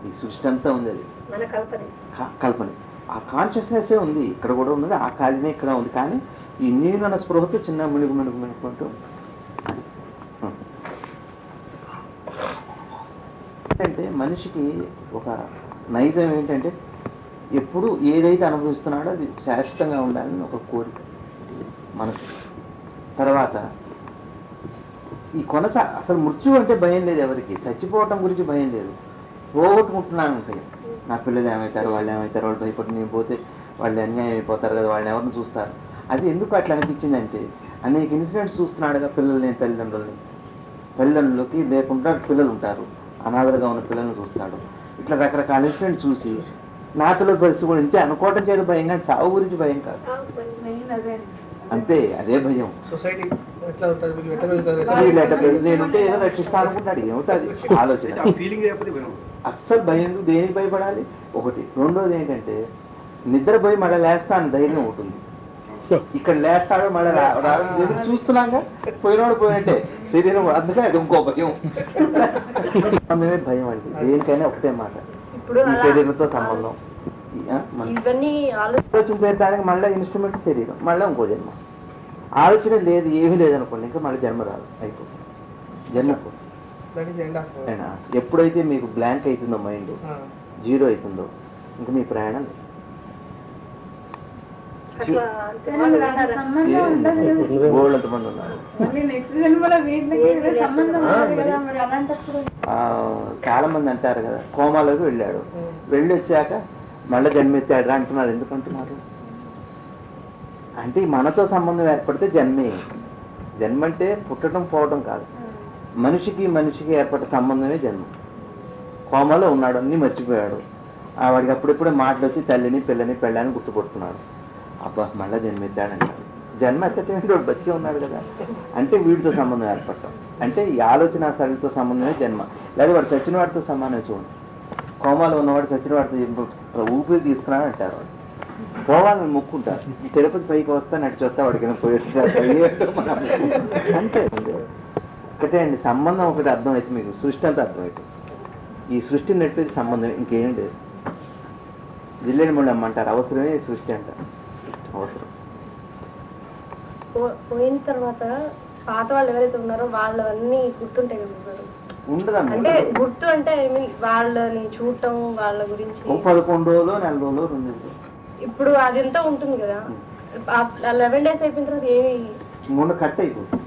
ఈ సృష్టి అంతా ఉంది, అది కల్పన. ఆ కాన్షియస్నెస్ ఉంది, ఇక్కడ కూడా ఉన్నది, ఆ ఖాళీనే ఇక్కడ ఉంది. కానీ ఈ నీళ్ళు అన్న స్పృహతో చిన్న మిణుకుంటూ అంటే మనిషికి ఒక నైజం ఏంటంటే ఎప్పుడు ఏదైతే అనుభవిస్తున్నాడో అది శాశ్వతంగా ఉండాలని ఒక కోరిక మనసు. తర్వాత ఈ అసలు మృత్యు అంటే భయం లేదు ఎవరికి, చచ్చిపోవటం గురించి భయం లేదు. పోగొట్టుకుంటున్నాను ఉంటాయి, నా పిల్లలు ఏమవుతారు, వాళ్ళు ఏమవుతారు, వాళ్ళు భయపడి నేను పోతే వాళ్ళు అన్యాయం అయిపోతారు కదా, వాళ్ళని ఎవరిని చూస్తారు. అది ఎందుకు అట్లా అనిపించిందంటే అనేక ఇన్సిడెంట్స్ చూస్తున్నాడుగా, పిల్లల్ని తల్లిదండ్రులకి లేకుండా పిల్లలు ఉంటారు, అనాథలుగా ఉన్న పిల్లల్ని చూస్తాడు. ఇట్లా రకరకాల ఇన్సిడెంట్ చూసి నా పిల్లల పరిస్థితి కూడా ఇంతే అనుకోవటం చేయడం భయం, కానీ చావు గురించి భయం కాదు, అంతే. అదే భయం. నేనుంటే ఏదో రక్షిస్తా అనుకుంటాడు, ఏమిటది ఆలోచన. అస్సలు భయం దేనికి భయపడాలి ఒకటి. రెండోది ఏంటంటే నిద్రపోయి మళ్ళీ లేస్తాను ధైర్యం ఉంటుంది. ఇక్కడ లేస్తాడు మళ్ళీ ఎదురు చూస్తున్నాగా, పోయినోడు పోయినట్టే శరీరం, అందుకే అది ఇంకో భయం. అందుకే భయం అంటే దేనికైనా ఒకటే మాట, ఈ శరీరంతో సంబంధం. ఆలోచన పెడతానికి మళ్ళీ ఇన్స్ట్రుమెంట్ శరీరం, మళ్ళీ ఇంకో జన్మ. ఆలోచన లేదు, ఏమీ లేదనుకోండి, ఇంకా మళ్ళీ జన్మ రాదు, అయిపోతుంది జన్మ. ఎప్పుడైతే మీకు బ్లాంక్ అవుతుందో, మైండ్ జీరో అవుతుందో, ఇంకా మీ ప్రయాణం గోళ్ళంత మంది ఉన్నారు. చాలా మంది అంటారు కదా, కోమాలోకి వెళ్ళాడు, వెళ్ళి వచ్చాక మళ్ళీ జన్మెత్తాడు అంటున్నారు. ఎందుకంటున్నారు అంటే మనతో సంబంధం ఏర్పడితే జన్మే. జన్మ అంటే పుట్టడం పోవడం కాదు, మనిషికి ఏర్పడే సంబంధమే జన్మ. కోమలో ఉన్నాడు, అన్నీ మర్చిపోయాడు, వాడికి అప్పుడెప్పుడే మాటలు వచ్చి తల్లిని పిల్లని పెళ్ళని గుర్తుపడుతున్నాడు. అబ్బా మళ్ళీ జన్మెత్తాడంటాడు. జన్మ ఎత్తటేంటి, వాడు బతికే ఉన్నాడు కదా, అంటే వీడితో సంబంధం ఏర్పడటం. అంటే ఈ ఆలోచన శరీరంతో సంబంధమే జన్మ. లేదా వాడు చచ్చిన వాడితో సమానం. చూడండి, కోమాలో ఉన్నవాడు చచ్చిన వాడితో ఊపిరి తీసుకున్నాడు అంటారు. వాడు పోవాలని మొక్కుంటారు, తిరుపతి పైకి వస్తా నడిచి వస్తా వాడికి పోయేట్టు అంతే. ఒకటే అండి సంబంధం, ఒకటి అర్థమైతే మీకు సృష్టి అంతా అర్థమవుతుంది. ఈ సృష్టి నెట్టేది సంబంధం, ఇంకేం లేదు. జిల్లేని మొండి అమ్మంటారు, అవసరమే సృష్టి అంటారు, అవసరం. పోయిన తర్వాత పాత వాళ్ళు ఎవరైతే ఉన్నారో వాళ్ళవన్నీ గుర్తుంటాయి కదా. ఉండదమ్మా. అంటే గుర్తు అంటే ఐ మీన్ వాళ్ళని చూడటం వాళ్ళ గురించి 11 రోజులు 4 రోజులు 2 నెలలు. ఇప్పుడు అది ఎంత ఉంటుంది కదా 11 days అయిపోయిన తర్వాత ఏమి మొన్న కట్ అయిపోతుంది.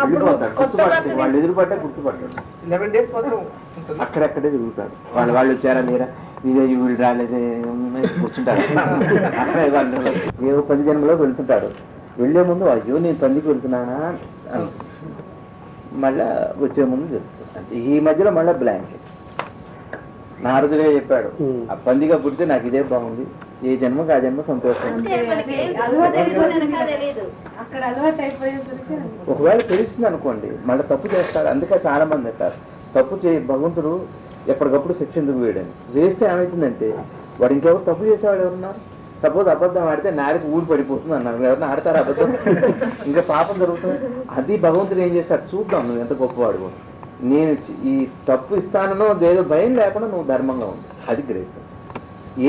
అప్పుడు వెళ్ళిపోతాడు, కొత్త గుర్తుపట్టాడు. బర్త్డే వాళ్ళు ఎదురుపడ్డా గుర్తుపట్టాడు. 11 days మాత్రం ఉంటుంది. అక్కడక్కడే తిరుగుతాడు. వాళ్ళు వచ్చారా లేరా, ఇదే వీళ్ళు రాలేదే కూర్చుంటారు. అక్కడే వాళ్ళు ఏవో 10 జన్మలో వెళ్తుంటాడు. వెళ్లే ముందు అయ్యో నేను పందికి వెళ్తున్నానా అని మళ్ళా వచ్చే ముందు తెలుస్తుంది. ఈ మధ్యలో మళ్ళీ బ్లాంక్. నారదుడే చెప్పాడు, ఆ పందిగా పుడితే నాకు ఇదే బాగుంది, ఏ జన్మకు ఆ జన్మ సంతోషం. ఒకవేళ తెలిసింది అనుకోండి మళ్ళీ తప్పు చేస్తాడు. అందుకే చాలా మంది అంటారు తప్పు భగవంతుడు ఎప్పటికప్పుడు శిక్ష ఎందుకు వేయడని. వేస్తే ఏమవుతుందంటే వాడు ఇంకెవరు తప్పు చేసేవాడు ఎవరున్నారు? సపోజ్ అబద్ధం ఆడితే నారికి ఊరు పడిపోతుంది అన్నారు. ఎవరైనా ఆడతారు అబద్ధం? ఇంకా పాపం జరుగుతుంది. అది భగవంతుడు ఏం చేస్తాడు చూద్దాం నువ్వు ఎంత గొప్పవాడు. నేను ఈ తప్పు ఇస్తానో ఏదో భయం లేకుండా నువ్వు ధర్మంగా ఉంది, అది గ్రేట్.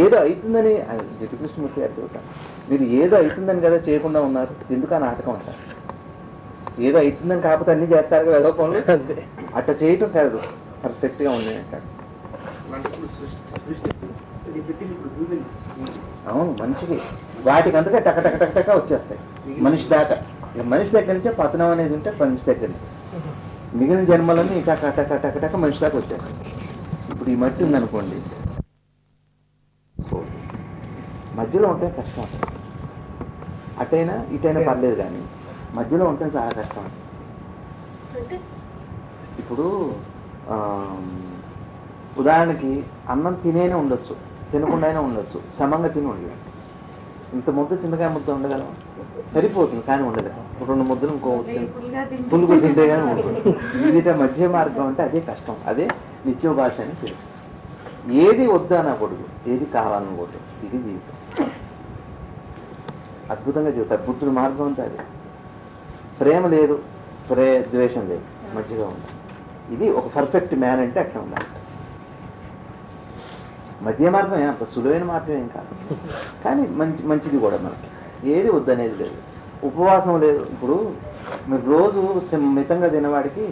ఏదో అవుతుందని జటికృష్ణమూర్తి గారు చెబుతాను, మీరు ఏదో అవుతుందని కదా చేయకుండా ఉన్నారు, ఎందుకు ఆ నాటకం అంటారు. ఏదో అవుతుందని కాకపోతే అన్ని చేస్తారు కదా ఏదో పనులు, అట్లా చేయటం కాదు, పర్ఫెక్ట్ గా ఉన్నాయి అంటాడు. అవును మనిషికి వాటికి అందుకే టక టక టక టక వచ్చేస్తాయి మనిషి దాకా. మనిషి దగ్గర నుంచే పతనం అనేది ఉంటే మనిషి దగ్గర మిగిలిన జన్మలన్నీ టక టక టక టక మనిషి దాకా వచ్చేస్తాయి. ఇప్పుడు ఈ మట్టి ఉందనుకోండి, మధ్యలో ఉంటే కష్టం. అటైనా ఇటైనా పర్లేదు, కానీ మధ్యలో ఉంటే చాలా కష్టం. ఇప్పుడు ఉదాహరణకి అన్నం తినేనే ఉండొచ్చు, తినకుండా ఉండొచ్చు, సమంగా తిని ఉండదు. ఇంత ముద్ద చింతకాయ ముద్ద ఉండగలం, సరిపోతుంది, కానీ ఉండగలం. 2 ముద్దలు ఇంకో పులుగు తింటే కానీ ఉండదు. ఇది మధ్య మార్గం అంటే అదే కష్టం, అదే నిత్యోభాష అని పేరు. ఏది వద్దనకూడదు, ఏది కావాలనకూడదు, ఇది జీవితం. అద్భుతంగా చెబుతారు బుద్ధుడు మార్గం అంటే అది. ప్రేమ లేదు, ద్వేషం లేదు, మధ్యగా ఉండాలి. ఇది ఒక పర్ఫెక్ట్ మ్యాన్ అంటే అట్లా ఉండాలి. మధ్య మార్గం అంత సులువైన మార్గం ఏం కాదు, కానీ మంచిది కూడా. మనకి ఏది వద్దనేది లేదు, ఉపవాసం లేదు. ఇప్పుడు మీరు రోజు మితంగా తినవాడికి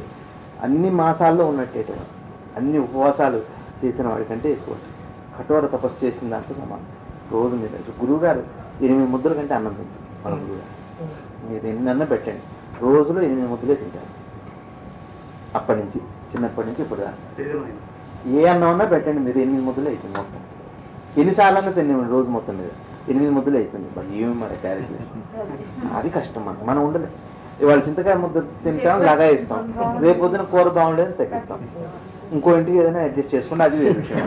అన్ని మాసాల్లో ఉన్నట్టే, అన్ని ఉపవాసాలు చేసిన వాడికంటే ఎక్కువ కఠోర తపస్సు చేసిన దాంతో సమానం. రోజు మీరు గురువు గారు 8 ముద్దల కంటే అన్నం తింటారు. మన గురువు గారు మీరు ఎన్నన్నా పెట్టండి, రోజులో 8 ముద్దలే తింటారు. అప్పటి నుంచి చిన్నప్పటి నుంచి ఇప్పుడు ఏ అన్నం అన్నా పెట్టండి మీరు 8 ముద్దలు అవుతుంది మొత్తం. ఎన్నిసార్లు అన్నా తిన్నాం రోజు మొత్తం మీద 8 ముద్దలు అవుతుంది. ఏమి మరి క్యాలిక్యులేషన్, అది కష్టం. మనం ఉండలేదు. ఇవాళ చింతకాయ ముద్ద తింటాం, లాగా ఇస్తాం, రేపు పొద్దున కూర బాగుండేదని తగ్గిస్తాం, ఇంకో ఇంటికి ఏదైనా అడ్జస్ట్ చేసుకుంటే అది వేరే విషయం.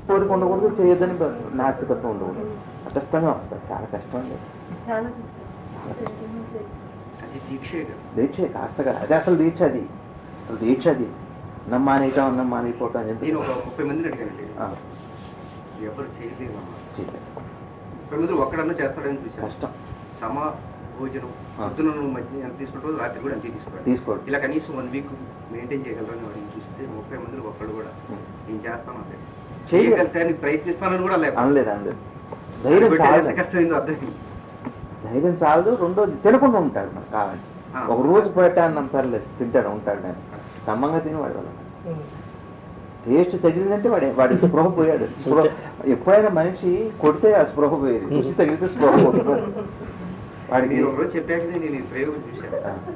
కోరిక ఉండకూడదు, చేయొద్దని నాస్తికత్వం ఉండకూడదు. కష్టంగా వస్తుంది, చాలా కష్టం అండి. దీక్ష కాస్తగా అది అసలు దీక్ష, అది అసలు దీక్ష. అది నమ్మానేయటం అన్నం మానేయపోవటం అని 30 మందిని అడిగానండి, ఎవరు చేయలేదు. 30 మంది ఒక్కడన్నా చేస్తాడని చూసాను. కష్టం. సమ భోజనం పొద్దున మధ్య ఎంత తీసుకుంటారో రాత్రి కూడా అంతే తీసుకోవాలి. ఇలా కనీసం 1 week మెయింటైన్ చేయగలరని వాడిని చూస్తే 30 మందిలో ఒక్కడు కూడా నేను చేస్తాను అంటే చేయగలుగుతాను, ప్రయత్నిస్తానని కూడా అనలేదు. కష్టమైందో అర్థం. ధైర్యం చాలదు. రెండోది తినకుండా ఉంటాడు. మనకు కావాలి ఒక రోజు పెట్టాను పర్లేదు, తింటాడు ఉంటాడు. నేను సమ్మంగా తిని వాడు వల్ల టేస్ట్ తగిలిందంటే వాడి స్పృహ పోయాడు. ఎప్పుడైనా మనిషి కొడితే ఆ స్పృహ పోయేది, రుచి తగిలితే స్పృహ పోతుంది వాడికి. చెప్పాక నేను ప్రయోగం చూశాను,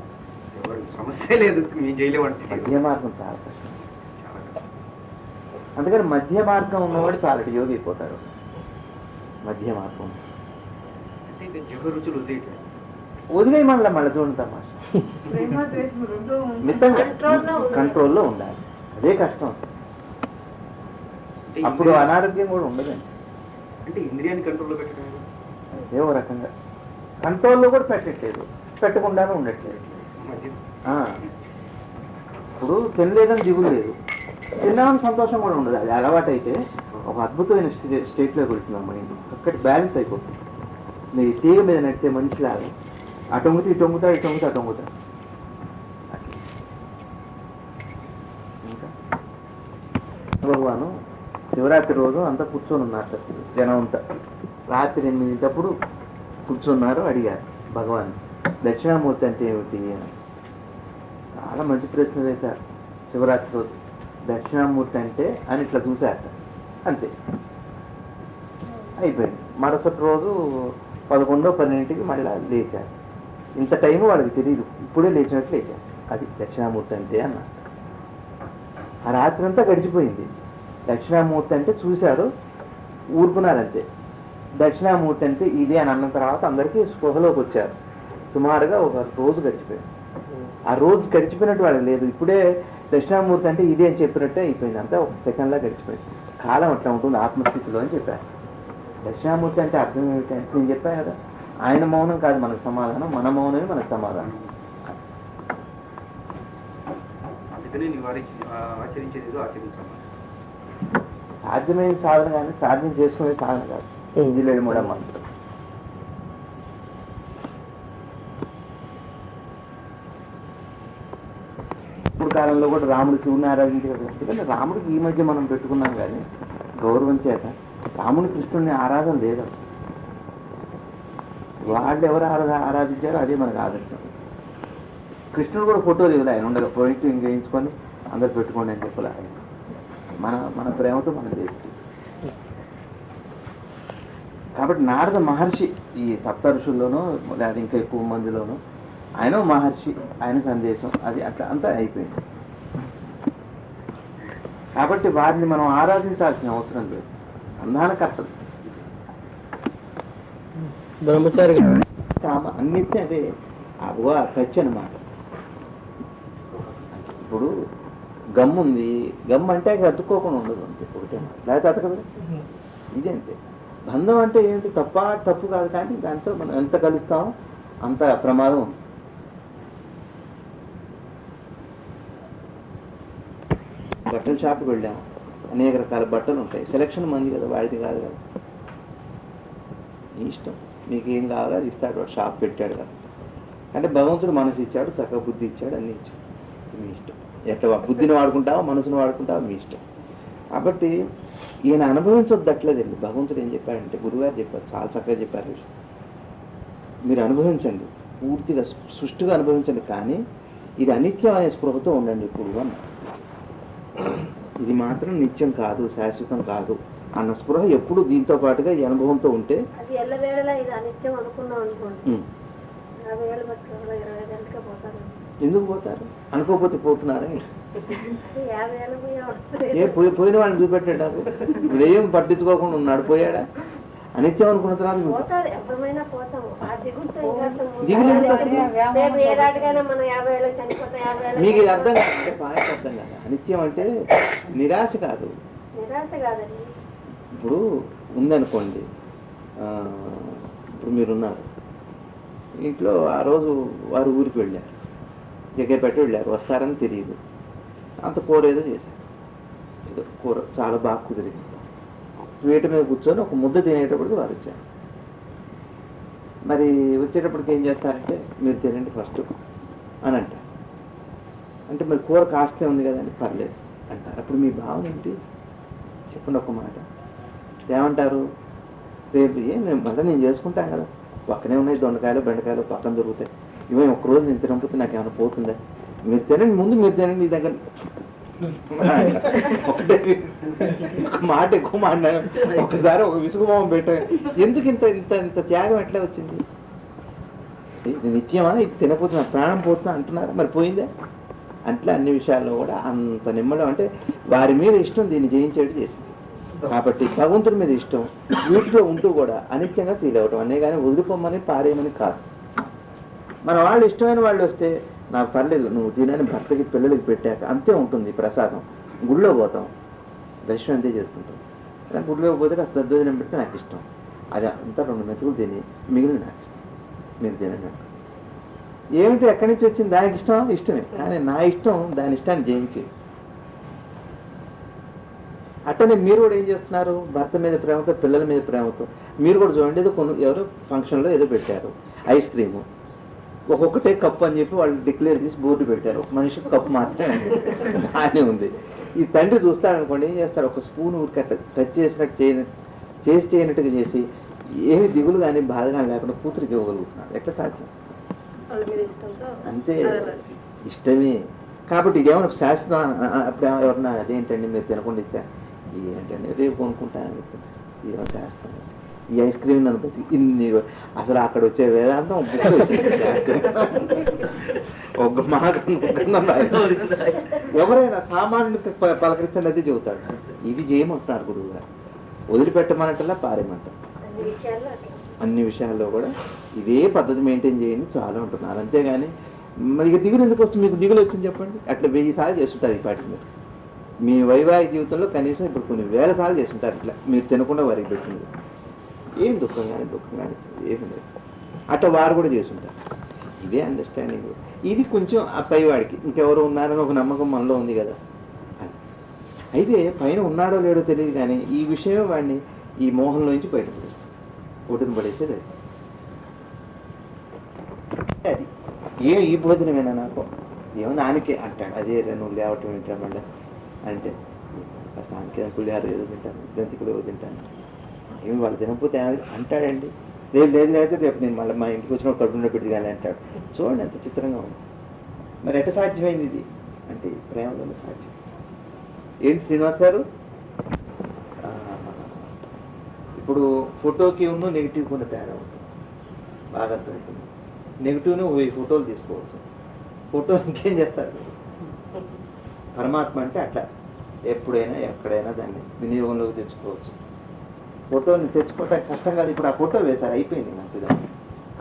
సమస్య లేదు, మేము చేయలేమంటే. మధ్య మార్గం చాలా కష్టం. అందుకని మధ్య మార్గం ఉన్నవాడు చాలా యోగి అయిపోతాడు. మధ్య మార్గం వదిలే మళ్ళీ చూడండి తమాష. మితంగా కంట్రోల్లో ఉండాలి, అదే కష్టం. అప్పుడు అనారోగ్యం కూడా ఉండదండి. అంటే ఇంద్రియాన్ని కంట్రోల్లో పెట్టడం ఏదో రకంగా కంట్రోల్లో కూడా పెట్టట్లేదు, పెట్టకుండానే ఉండట్లేదు. ఇప్పుడు తినలేదని దిగులు లేదు, తిన్నామని సంతోషం కూడా ఉండదు. అది అలవాటు అయితే ఒక అద్భుతమైన స్టేట్లోకి వెళ్తున్నాం. మైండ్ చక్కటి బ్యాలెన్స్ అయిపోతుంది. మీరు తీగ మీద నడిచే మనిషిలాగా అటొంగుతూ ఇటొంగుతా ఇటొంగుతా అటొంగుతా. ఇంకా భగవాను శివరాత్రి రోజు అంతా కూర్చొని ఉన్నారు జనం అంతా. రాత్రి 8 కూర్చున్నారు. అడిగారు భగవాన్ దక్షిణామూర్తి అంటే ఏమిటి అని. చాలా మంచి ప్రశ్న వేశారు. శివరాత్రి రోజు దక్షిణామూర్తి అంటే అని ఇట్లా చూశారట, అంతే అయిపోయింది. మరుసటి రోజు 11-12 మళ్ళీ లేచారు. ఇంత టైం వాళ్ళకి తెలియదు, ఇప్పుడే లేచినట్టు లేచారు. అది దక్షిణామూర్తి అంటే అన్న. ఆ రాత్రి అంతా గడిచిపోయింది. దక్షిణామూర్తి అంటే చూశారు, ఊరుకున్నారంతే. దక్షిణామూర్తి అంటే ఇది అని అన్న తర్వాత అందరికీ స్పృహలోకి వచ్చారు. సుమారుగా ఒక రోజు గడిచిపోయింది. ఆ రోజు గడిచిపోయినట్టు వాళ్ళకి లేదు, ఇప్పుడే దక్షిణామూర్తి అంటే ఇది అని చెప్పినట్టే అయిపోయింది. అంతా ఒక సెకండ్లా గడిచిపోయింది. కాలం అట్లా ఉంటుంది ఆత్మస్థితిలో అని చెప్పారు. దక్షిణామూర్తి అంటే అర్థం ఏమిటంటే నేను చెప్పాను కదా, ఆయన మౌనం కాదు మనకు సమాధానం, మన మౌనమే మనకు సమాధానం. అందుకని నీవు ఆచరించేది ఏదో ఆచరించాలి. సాధ్యమైన సాధన కానీ సాధ్యం చేసుకునే సాధన కాదు. ఇందులో కూడా మంత్రం ఇప్పుడు కాలంలో కూడా రాముడు శివుని ఆరాధించారు. ఎందుకంటే రాముడికి ఈ మధ్య మనం పెట్టుకున్నాం కానీ గౌరవం చేత రాముని కృష్ణుడిని ఆరాధన లేదు అసలు. వాళ్ళు ఎవరు ఆరాధించారో అదే మనకు ఆదర్శం. కృష్ణుడు కూడా ఫోటో దిగులే, ఆయన ఉండగా పోయింట్ ఇంకేయించుకొని అందరు పెట్టుకోండి అని చెప్పలే. మన ప్రేమతో మనం చేస్తుంది. కాబట్టి నారద మహర్షి ఈ సప్త ఋషుల్లోనూ లేదా ఇంకా ఎక్కువ మందిలోనూ ఆయన మహర్షి, ఆయన సందేశం అది అట్లా అంతా అయిపోయింది. కాబట్టి వారిని మనం ఆరాధించాల్సిన అవసరం లేదు, సంధానకర్తలు. బ్రహ్మచారి అన్నిటినీ అదే అవ్వ ఖర్చు అనమాట. ఇప్పుడు గమ్ ఉంది, గమ్ అంటే అతుక్కోకుండా ఉండదు అంతే, ఒకటే లేకపోతే అతకదు. ఇది అంతే. బంధం అంటే ఏంటి, తప్పు కాదు, కానీ దాంతో మనం ఎంత కలుస్తామో అంత ప్రమాదం ఉంది. బట్టల షాప్కి వెళ్ళాము, అనేక రకాల బట్టలు ఉంటాయి, సెలక్షన్ మంది కదా, వాడిది కాదు కదా. నీ ఇష్టం, మీకు ఏం కావాలో అది ఇస్తాడు, వాడు షాప్ పెట్టాడు కదా. అంటే భగవంతుడు మనసు ఇచ్చాడు, చక్కగా బుద్ధి ఇచ్చాడు, అన్నీ ఇచ్చాడు. మీ ఇష్టం, ఎట్లా బుద్ధిని వాడుకుంటావో మనసును వాడుకుంటావో మీ ఇష్టం. కాబట్టి ఈయన అనుభవించొద్దు అట్లేదండి. భగవంతుడు ఏం చెప్పాడంటే, గురుగారు చెప్పారు, చాలా చక్కగా చెప్పారు. మీరు అనుభవించండి, పూర్తిగా సుష్టిగా అనుభవించండి, కానీ ఇది అనిత్యం అనే స్పృహతో ఉండండి ఇప్పుడు అన్న. ఇది మాత్రం నిత్యం కాదు, శాశ్వతం కాదు అన్న స్పృహ ఎప్పుడు దీంతో పాటుగా ఈ అనుభవంతో ఉంటే. అది ఎల్లవేళలా ఇది అనిత్యం అనుకున్నాం అనుకోండి, 50 ఏళ్ళు బట్టి 25 ఏళ్ళకే పోతారు. ఎందుకు పోతారు? అనుకోకపోతే పోతున్నారే. 50 ఏళ్ళు పోయిన వాళ్ళని చూపెట్టాడు నాకు. ఇప్పుడు ఏం పట్టించుకోకుండా ఉన్నాడు, పోయాడా? అనిత్యం అనుకున్న తర్వాత పోతారు, ఎవరైనా పోతాము. ఆ దిగుతో దిగులు ఏడాదిగానే మనం 50 ఏళ్ళు చనిపోతాం. 50 ఏళ్ళు మీకు ఇది అర్థం కాదంటే బాగా అర్థం కాదు. అనిత్యం అంటే నిరాశ కాదు. నిరాశ కాదండి. ఇప్పుడు ఉందనుకోండి, ఇప్పుడు మీరున్నారు ఇంట్లో, ఆ రోజు వారు ఊరికి వెళ్ళారు, జగ్గపేట వెళ్ళారు, వస్తారని తెలియదు. అంత కూర ఏదో చేశారు, ఏదో కూర చాలా బాగా కుదిరింది. వేట మీద కూర్చొని ఒక ముద్ద తినేటప్పటికి వారు వచ్చారు. మరి వచ్చేటప్పటికి ఏం చేస్తారంటే, మీరు తినండి ఫస్ట్ అని అంటారు. అంటే మరి కూర కాస్తే ఉంది కదండి, పర్లేదు అంటారు. అప్పుడు మీ భావన ఏంటి చెప్పండి ఒక మాట. ఏమంటారు? రేపు నేను చేసుకుంటాను కదా, పక్కనే ఉన్నాయి దొండకాయలు బెండకాయలు పక్కన దొరుకుతాయి, ఇవే ఒక్కరోజు నేను తినకపోతే నాకు ఏమైనా పోతుందా? మీరు తినండి, ముందు మీరు తినండి, మీ దగ్గర ఒకటే ఒక మాట ఎక్కువ మాట్లాడాను. ఒకసారి ఒక విసుగుభావం పెట్టాను. ఎందుకు ఇంత ఇంత ఇంత త్యాగం ఎట్లా వచ్చింది? ఇది నిత్యమా? ఇది తినకపోతే నా ప్రాణం పోతున్నా అంటున్నారు, మరి పోయిందా? అట్లా అన్ని విషయాల్లో కూడా అంత నిమ్మడం. అంటే వారి మీద ఇష్టం దీన్ని జయించేట్టు చేసింది. కాబట్టి భగవంతుడి మీద ఇష్టం, వీటిలో ఉంటూ కూడా అనిత్యంగా ఫీల్ అవ్వటం అనే, కానీ వదిలిపోమని పారేయమని కాదు. మన వాళ్ళు ఇష్టమైన వాళ్ళు వస్తే నాకు పర్లేదు, నువ్వు తినని భర్తకి పిల్లలకి పెట్టాక అంతే ఉంటుంది ప్రసాదం. గుళ్ళో పోతాం, దర్శనం అంతే చేస్తుంటాం. కానీ గుళ్ళో పోతే కాస్త దద్దోజనం పెడితే నాకు ఇష్టం, అది అంతా 2 మెతుకులు తిని మిగిలిన నాకు ఇష్టం, మీరు తినండి. ఏమిటి ఎక్కడి నుంచి వచ్చింది? దానికి ఇష్టం ఇష్టమే, కానీ నా ఇష్టం దాని ఇష్టాన్ని జయించి. అట్టనే మీరు కూడా ఏం చేస్తున్నారు? భర్త మీద ప్రేమతో, పిల్లల మీద ప్రేమతో మీరు కూడా చూడండి, ఏదో ఎవరో ఫంక్షన్లో ఏదో పెట్టారు ఐస్ క్రీము, ఒక్కొక్కటే కప్పు అని చెప్పి వాళ్ళు డిక్లేర్ చేసి బోర్డు పెట్టారు, ఒక మనిషికి కప్పు మాత్రమే బాగానే ఉంది. ఈ తండ్రి చూస్తారనుకోండి, ఏం చేస్తారు? ఒక స్పూన్ ఊరికి టచ్ చేసినట్టు చేయనట్టుగా చేసి ఏమి దిగులు కానీ బాధ కానీ లేకుండా కూతురికి ఇవ్వగలుగుతున్నారు. ఎట్లా సాధ్యం? అంతే, ఇష్టమే. కాబట్టి ఇదేమన్నా శాస్త్రం అప్పుడు ఎవరన్నా అదేంటండి మీరు తినకుండా ఇచ్చా ఏంటండి రేపు కొనుక్కుంటాను, ఇదేమో శాస్త్రం. ఈ ఐస్ క్రీమ్ నన్ను బతి ఇన్ని అసలు అక్కడ వచ్చే వేదాంతం ఒక మాట ఎవరైనా సామాన్యుని పలకరించండి అది చెబుతాడు. ఇది చేయమంటున్నారు గురువు గారు, వదిలిపెట్టమన్నట్టలా పారేమంటారు. అన్ని విషయాల్లో కూడా ఇదే పద్ధతి మెయింటైన్ చేయండి చాలా ఉంటున్నారు. అంతేగాని మరి ఇక దిగులు ఎందుకు వస్తుంది? మీకు దిగులు వచ్చింది చెప్పండి. అట్లా 1000 సార్లు చేస్తుంటారు ఈ పాటికి మీరు మీ వైవాహిక జీవితంలో కనీసం ఇప్పుడు కొన్ని 1000 సార్లు చేస్తుంటారు ఇట్లా మీరు తినకుండా వారికి పెట్టింది. ఏం దుఃఖం కానీ ఏమి లేదు. అట్లా వారు కూడా చేస్తుంటారు. ఇదే అండర్స్టాండింగ్. ఇది కొంచెం ఆ పైవాడికి ఇంకెవరు ఉన్నారని ఒక నమ్మకం మనలో ఉంది కదా. అయితే పైన ఉన్నాడో లేడో తెలియదు కానీ ఈ విషయం వాడిని ఈ మోహంలో నుంచి బయటపడేస్తుంది, ఒడ్డును పడేసేది. అది ఈ భోజనమేనా నాకు ఏమో నానికే అంటాడు. అదే నువ్వు లేవటం వింటాను మళ్ళీ అంటే స్థానిక పులిహార ఏదో తింటాను, జంతికలు ఏదో తింటాను, ఏమి వాళ్ళు తినకపోతే అంటాడండి. లేదు రేపు నేను మళ్ళీ మా ఇంటికి వచ్చిన కడుపులో పెట్టి కానీ అంటాడు. చూడండి ఎంత చిత్రంగా ఉంది. మరి ఎట్ట సాధ్యమైంది ఇది అంటే ప్రేమలో సాధ్యం. ఏంటి శ్రీనివాస్ గారు, ఇప్పుడు ఫోటోకి ఉన్న నెగిటివ్ కొన్ని తేడా ఉంటుంది, బాగా అర్థమవుతుంది. నెగిటివ్ని 1000 ఫోటోలు తీసుకోవచ్చు, ఫోటో ఇంకేం చేస్తారు. పరమాత్మ అంటే అట్లా ఎప్పుడైనా ఎక్కడైనా దాన్ని వినియోగంలోకి తెచ్చుకోవచ్చు. ఫోటోని తెచ్చుకోవడానికి కష్టం కాదు. ఇప్పుడు ఆ ఫోటో వేశారు, అయిపోయింది మంచిగా.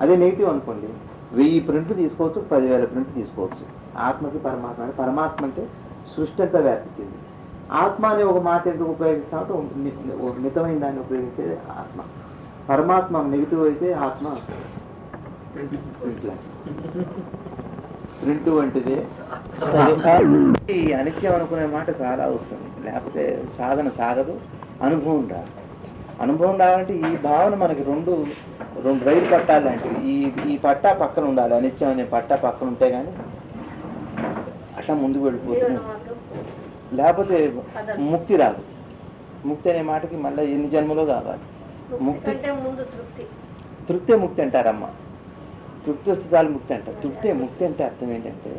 అదే నెగిటివ్ అనుకోండి, 1000 ప్రింట్లు తీసుకోవచ్చు, 10,000 ప్రింట్లు తీసుకోవచ్చు. ఆత్మకి పరమాత్మ పరమాత్మ అంటే సృష్టి అంతా వ్యాపించింది. ఆత్మ అనే ఒక మాట ఎందుకు ఉపయోగిస్తామంటే మితమైన దాన్ని ఉపయోగించేది ఆత్మ. పరమాత్మ నెగిటివ్ అయితే ఆత్మ ప్రింట్ వంటిదే. ఈ అనిత్యం అనుకునే మాట చాలా వస్తుంది, లేకపోతే సాధన సాగదు, అనుభవం రాదు. అనుభవం రావాలంటే ఈ భావన మనకి రెండు రైలు పట్టాలు లాంటివి. ఈ పట్టా పక్కన ఉండాలి, అనిత్యం అనే పట్టా పక్కన ఉంటే కానీ అట్లా ముందుకు వెళ్ళిపోతుంది. లేకపోతే ముక్తి రాదు. ముక్తి అనే మాటకి మళ్ళీ ఎన్ని జన్మలో కావాలి. ముక్తి తృప్తే ముక్తి అంటారమ్మా. తృప్తి వస్తే చాలు ముక్తి అంటారు. ముక్తి అంటే అర్థం ఏంటంటే,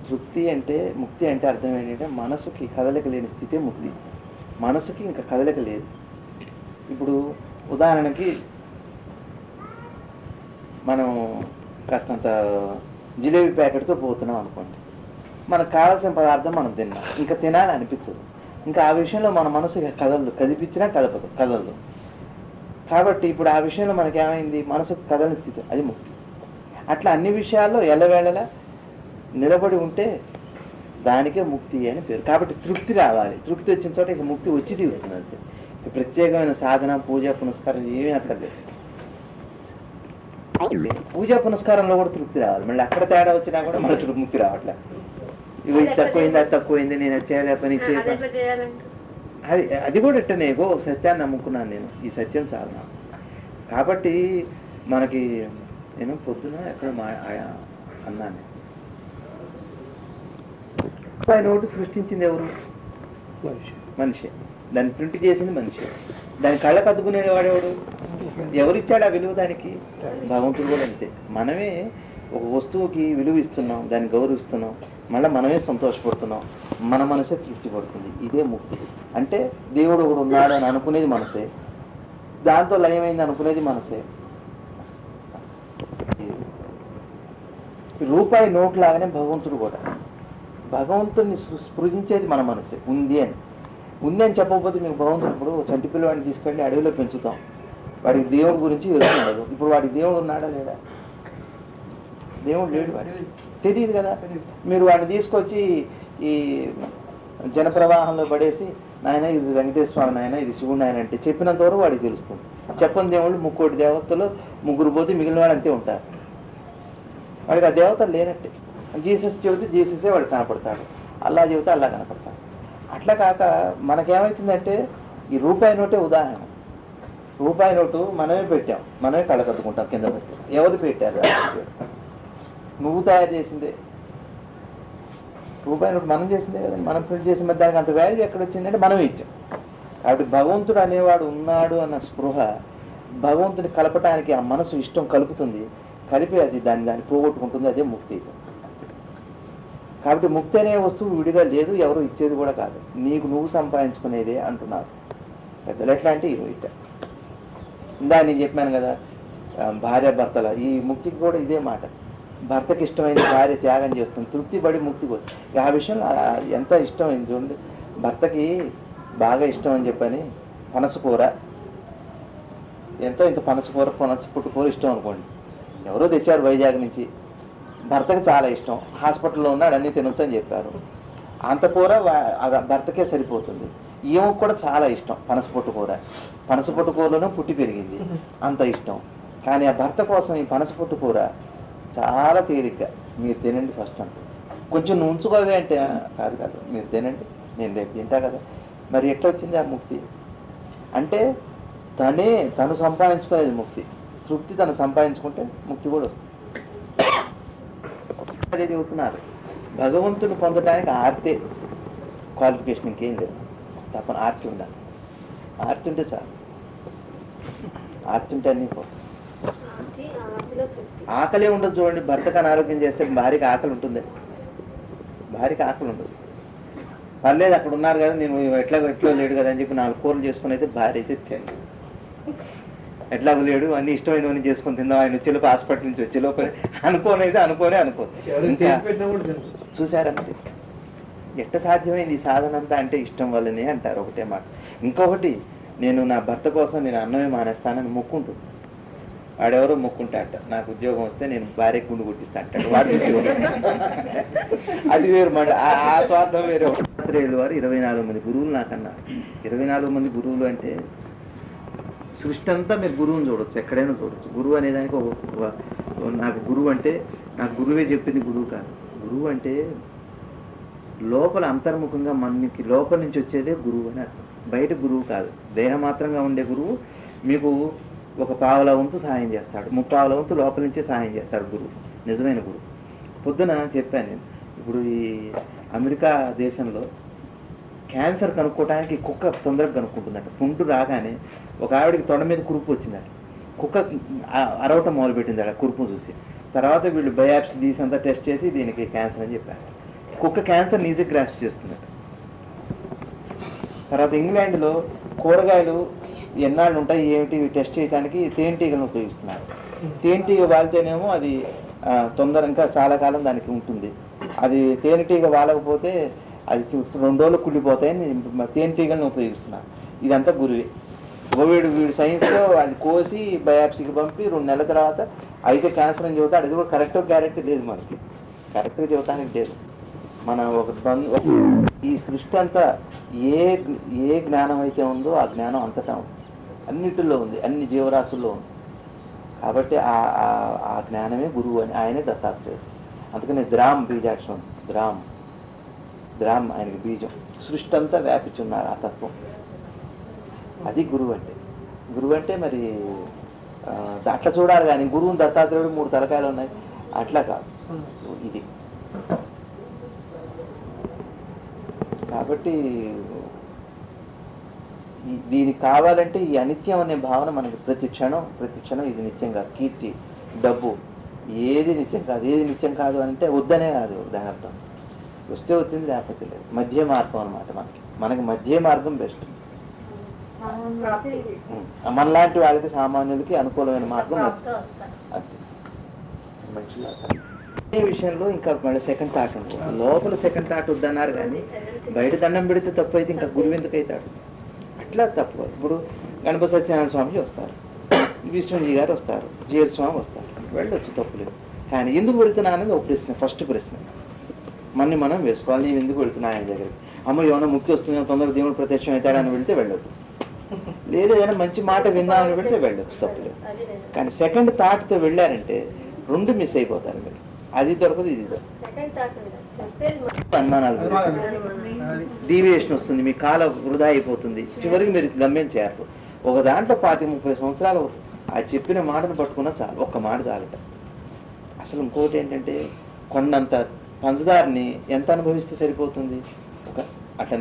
తృప్తి అంటే ముక్తి అంటే అర్థం ఏంటంటే మనసుకి కదలిక లేని స్థితే ముక్తి. మనసుకి ఇంకా కదలిక లేదు. ఇప్పుడు ఉదాహరణకి మనం కాస్తంత జిలేబీ ప్యాకెట్తో పోతున్నాం అనుకోండి, మనకు కావాల్సిన పదార్థం మనం తిన్నాం, ఇంకా తినాలని అనిపించదు. ఇంకా ఆ విషయంలో మన మనసు కదలదు, కదిపించినా కదలదు. కాబట్టి ఇప్పుడు ఆ విషయంలో మనకేమైంది, మనసుకు కదలని స్థితి, అది ముక్తి. అట్లా అన్ని విషయాల్లో ఎల్లవేళలా నిలబడి ఉంటే దానికే ముక్తి అని పేరు. కాబట్టి తృప్తి రావాలి. తృప్తి వచ్చిన చోట ఇక ముక్తి వచ్చి తీరుతుంది. అంతే. ప్రత్యేకమైన సాధన, పూజ, పునస్కారం ఏమీ అక్కర్లేదు. పూజా పునస్కారంలో కూడా తృప్తి రావాలి. మళ్ళీ అక్కడ తేడా వచ్చినా కూడా మళ్ళీ ముక్తి రావట్లే. ఇవి తక్కువైంది, అది తక్కువైంది, నేను అది చేయలే, పని చేయాలి. అది కూడా ఇట్టనే సత్యాన్ని నమ్ముకున్నాను నేను. ఈ సత్యం సాధన. కాబట్టి మనకి నేను పొద్దున ఎక్కడ అన్నాను, నోటు సృష్టించింది ఎవరు? మనిషి. దాన్ని ప్రింట్ చేసింది మనిషి. దాని కళ్ళకు అద్దుకునేది వాడేవాడు? ఎవరిచ్చాడు ఆ విలువ దానికి? భగవంతుడు కూడా అంతే. మనమే ఒక వస్తువుకి విలువ ఇస్తున్నాం, దాన్ని గౌరవిస్తున్నాం, మళ్ళీ మనమే సంతోషపడుతున్నాం, మన మనసే తృప్తి పడుతుంది. ఇదే ముక్తి. అంటే దేవుడు ఒకడు ఉన్నాడు అని అనుకునేది మనసే, దాంతో లయమైంది అనుకునేది మనసే. రూపాయి నోటు లాగానే భగవంతుడు కూడా. భగవంతుడిని స్పృశించేది మన మనసే. ఉంది అని చెప్పకపోతే మీకు భగవంతుడు ఇప్పుడు చంటి పిల్లవాడిని తీసుకెళ్ళి అడవిలో పెంచుతాం, వాడికి దేవుడి గురించి వెళ్తున్నాడు. ఇప్పుడు వాడికి దేవుడు ఉన్నాడా లేడా? దేవుడు లేడు, వాడికి తెలియదు కదా. మీరు వాడిని తీసుకొచ్చి ఈ జనప్రవాహంలో పడేసి, నాయన ఇది వెంకటేశ్వర స్వామి, నాయన ఇది శివుడు నాయన అంటే చెప్పినంత వరకు వాడికి తెలుస్తుంది. చెప్పని దేవుళ్ళు 3 దేవతలు 3 పోతే మిగిలిన వాడు అంతే ఉంటారు. వాడికి ఆ దేవతలు లేనట్టే. జీసస్ చెబితే జీససే వాడికి కనపడతాడు, అల్లా చెబితే అల్లా కనపడతాడు. అట్లా కాక మనకేమవుతుందంటే ఈ రూపాయి నోటే ఉదాహరణ. రూపాయి నోటు మనమే పెట్టాం, మనమే కళ్ళకద్దుకుంటాం కింద పెట్టి. ఎవరు పెట్టారు? నువ్వు తయారు చేసిందే. రూపాయి నోటు మనం చేసిందే కదా, మనం ప్రింట్ చేసిన దానికి అంత వాల్యూ ఎక్కడ వచ్చిందంటే మనం ఇచ్చాం. కాబట్టి భగవంతుడు అనేవాడు ఉన్నాడు అన్న స్పృహ భగవంతుని కలపటానికి ఆ మనసు ఇష్టం కలుపుతుంది. కలిపి అది దాన్ని పోగొట్టుకుంటుంది. అదే ముక్తి. కాబట్టి ముక్తి అనే వస్తువు విడిగా లేదు, ఎవరు ఇచ్చేది కూడా కాదు, నీకు నువ్వు సంపాదించుకునేదే అంటున్నారు పెద్దలు. ఎట్లా అంటే ఇట ఇందా నేను చెప్పాను కదా, భార్య భర్తల ఈ ముక్తికి కూడా ఇదే మాట. భర్తకి ఇష్టమైన భార్య త్యాగం చేస్తుంది, తృప్తి పడి ముక్తి పోతుంది. ఆ విషయం ఎంత ఇష్టమైంది చూడండి. భర్తకి బాగా ఇష్టం అని చెప్పని పనసకూర, ఎంతో ఇంత పనసకూర పుట్టుకూర ఇష్టం అనుకోండి, ఎవరో తెచ్చారు వైజాగ్ నుంచి, భర్తకి చాలా ఇష్టం, హాస్పిటల్లో ఉన్నాడు, అన్నీ తినొచ్చు అని చెప్పారు. అంత కూర భర్తకే సరిపోతుంది. ఈమెకు కూడా చాలా ఇష్టం పనసపొట్టు కూర, పనసపొట్టు కూరలోనూ పుట్టి పెరిగింది, అంత ఇష్టం. కానీ ఆ భర్త కోసం ఈ పనసపొట్టు కూర చాలా తేలిగ్గా, మీరు తినండి ఫస్ట్ అంటే, కొంచెం నువ్వు ఉంచుకోవే అంటే కాదు కాదు మీరు తినండి, నేను రేపు తింటా కదా. మరి ఎట్లా వచ్చింది ఆ ముక్తి అంటే? తను సంపాదించుకునేది ముక్తి, తృప్తి తను సంపాదించుకుంటే ముక్తి కూడా వస్తుంది. అదే చెబుతున్నారు, భగవంతుని పొందడానికి ఆర్తే క్వాలిఫికేషన్ ఇంకేం లేదు, తప్పన ఆర్తి ఉండాలి. ఆర్తి ఉంటే చాలు, ఆర్తి ఉంటే అన్నీ పోతుంది. ఆకలే ఉండదు చూడండి. భర్తకు అనారోగ్యం చేస్తే భార్యకి ఆకలి ఉంటుంది, భార్యకి ఆకలి ఉండదు. పర్లేదు అక్కడ ఉన్నారు కదా, నేను ఎట్లా లేడు కదా అని చెప్పి 4 కూరలు చేసుకుని అయితే భార్య అయితే తింది. ఎట్లాగో లేడు అన్ని ఇష్టమైనవన్నీ చేసుకుని తిందాం, ఆయన వచ్చేలోపు హాస్పిటల్ నుంచి వచ్చేలోపు అనుకోనైతే అనుకో చూసారన్నది. ఎట్ట సాధ్యమైంది ఈ సాధన అంతా అంటే ఇష్టం వల్లనే అంటారు ఒకటే మాట. ఇంకొకటి, నేను నా భర్త కోసం నేను అన్నమే మానేస్తానని మొక్కుంటుంది. వాడెవరో మొక్కుంటాట, నాకు ఉద్యోగం వస్తే నేను భార్య గుండు కొట్టిస్తా అంటాడు, వాడి అది వేరు మాట, ఆ స్వార్థం వేరే. వారు 24 మంది గురువులు నాకన్నా. 24 మంది గురువులు అంటే సృష్టి అంతా మీరు గురువుని చూడొచ్చు, ఎక్కడైనా చూడొచ్చు. గురువు అనేదానికి నాకు గురువు అంటే నాకు గురువే చెప్పింది గురువు కాదు. గురువు అంటే లోపల అంతర్ముఖంగా మనకి లోపల నుంచి వచ్చేదే గురువు అని అర్థం. బయట గురువు కాదు, దేహమాత్రంగా ఉండే గురువు మీకు ఒక పావల వంతు సహాయం చేస్తాడు, 3/4 వంతు లోపల నుంచే సహాయం చేస్తాడు గురువు, నిజమైన గురువు. పొద్దున చెప్పాను నేను, ఇప్పుడు ఈ అమెరికా దేశంలో క్యాన్సర్ కనుక్కోవడానికి కుక్క తొందరగా కనుక్కుంటుందట. పుండు రాగానే ఒక ఆవిడకి తొడ మీద కురుపు వచ్చిందట, కుక్క అరవటం మొదలుపెట్టిందట కురుపు చూసి. తర్వాత వీళ్ళు బయాప్సీ తీసి అంతా టెస్ట్ చేసి దీనికి క్యాన్సర్ అని చెప్పారు. కుక్క క్యాన్సర్ ఈజీ గ్రాస్ప్ చేస్తుందట. తర్వాత ఇంగ్లాండ్లో కూరగాయలు ఎన్నాళ్ళు ఉంటాయి ఏమిటి టెస్ట్ చేయడానికి తేనెటీగలను ఉపయోగిస్తున్నారు. తేనెటీగ వాలితేనేమో అది తొందరగా చాలా కాలం దానికి ఉంటుంది, అది తేనెటీగ వాలకపోతే అది 2 రోజులు కుళ్ళిపోతాయని తేనెటీగలను ఉపయోగిస్తున్నారు. ఇదంతా గురువే. వీడు సైన్స్లో అది కోసి బయాప్సీకి పంపి 2 నెలల తర్వాత అయితే క్యాన్సర్ అని చెబుతాడు. అది కూడా కరెక్ట్గా గ్యారెంటీ లేదు, మనకి కరెక్ట్గా చెబుతానికి లేదు. మన ఈ సృష్టి అంతా ఏ జ్ఞానం అయితే ఉందో ఆ జ్ఞానం అంతటా ఉంది, అన్నిటిలో ఉంది, అన్ని జీవరాశుల్లో ఉంది. కాబట్టి ఆ జ్ఞానమే గురువు అని, ఆయనే దత్తాత్రేయుడు. అందుకని ద్రామ్ బీజాక్షరం, ద్రామ్ ఆయనకి బీజం. సృష్టి అంతా వ్యాపించున్నారు ఆ తత్వం, అది గురువు అంటే. గురువు అంటే మరి అట్లా చూడాలి కానీ గురువుని దత్తాత్రేయుడు 3 తలకాయలు ఉన్నాయి అట్లా కాదు ఇది. కాబట్టి దీనికి కావాలంటే ఈ అనిత్యం అనే భావన మనకి ప్రతి క్షణం ఇది నిత్యం కాదు. కీర్తి, డబ్బు ఏది నిత్యం కాదు, ఏది నిత్యం కాదు అంటే వద్దనే కాదు దాని అర్థం. వస్తే వచ్చింది, లేకపోతే లేదు. మధ్య మార్గం అనమాట. మనకి మధ్య మార్గం బెస్ట్. మనలాంటి వాళ్ళకి, సామాన్యులకి అనుకూలమైన మార్గం అంతే. ఈ విషయంలో ఇంకా మళ్ళీ సెకండ్ థాట్ ఉంటుంది. లోపల సెకండ్ థాట్ వద్దన్నారు కానీ బయట దండం పెడితే తప్పు అయితే ఇంకా గురువు ఎందుకు అవుతాడు? అట్లా తప్పు. ఇప్పుడు గణపతి సత్యనారాయణ స్వామి వస్తారు, విశ్వజీ గారు వస్తారు, జీఎల్ స్వామి వస్తారు, వెళ్ళొచ్చు, తప్పులేదు. కానీ ఎందుకు వెళుతున్నా అనేది ఒక ప్రశ్న, ఫస్ట్ ప్రశ్న మనం వేసుకోవాలి. నేను ఎందుకు వెళుతున్నా ఆయన దగ్గరికి? అమ్మ ఏమైనా ముక్తి వస్తుందో, తొందరగా దేవుడు ప్రత్యక్షం అవుతాడని వెళితే వెళ్ళొద్దు. లేదు ఏదైనా మంచి మాట విన్నామని వెళితే వెళ్ళొచ్చు, తప్పులేదు. కానీ సెకండ్ థాట్తో వెళ్ళారంటే 2 మిస్ అయిపోతారు మీరు. అది దొరకదు, ఇది దొరకదు. అనుమానాలు, డీవియేషన్ వస్తుంది, మీ కాల వృధా అయిపోతుంది, చివరికి మీరు గమ్యం చేరరు. ఒక దాంట్లో 25-30 సంవత్సరాలు ఆ చెప్పిన మాటను పట్టుకున్నా చాలు, ఒక్క మాట చాలట. అసలు ఇంకోటి ఏంటంటే, కొండంత పంచదారని ఎంత అనుభవిస్తే సరిపోతుంది? అట్లా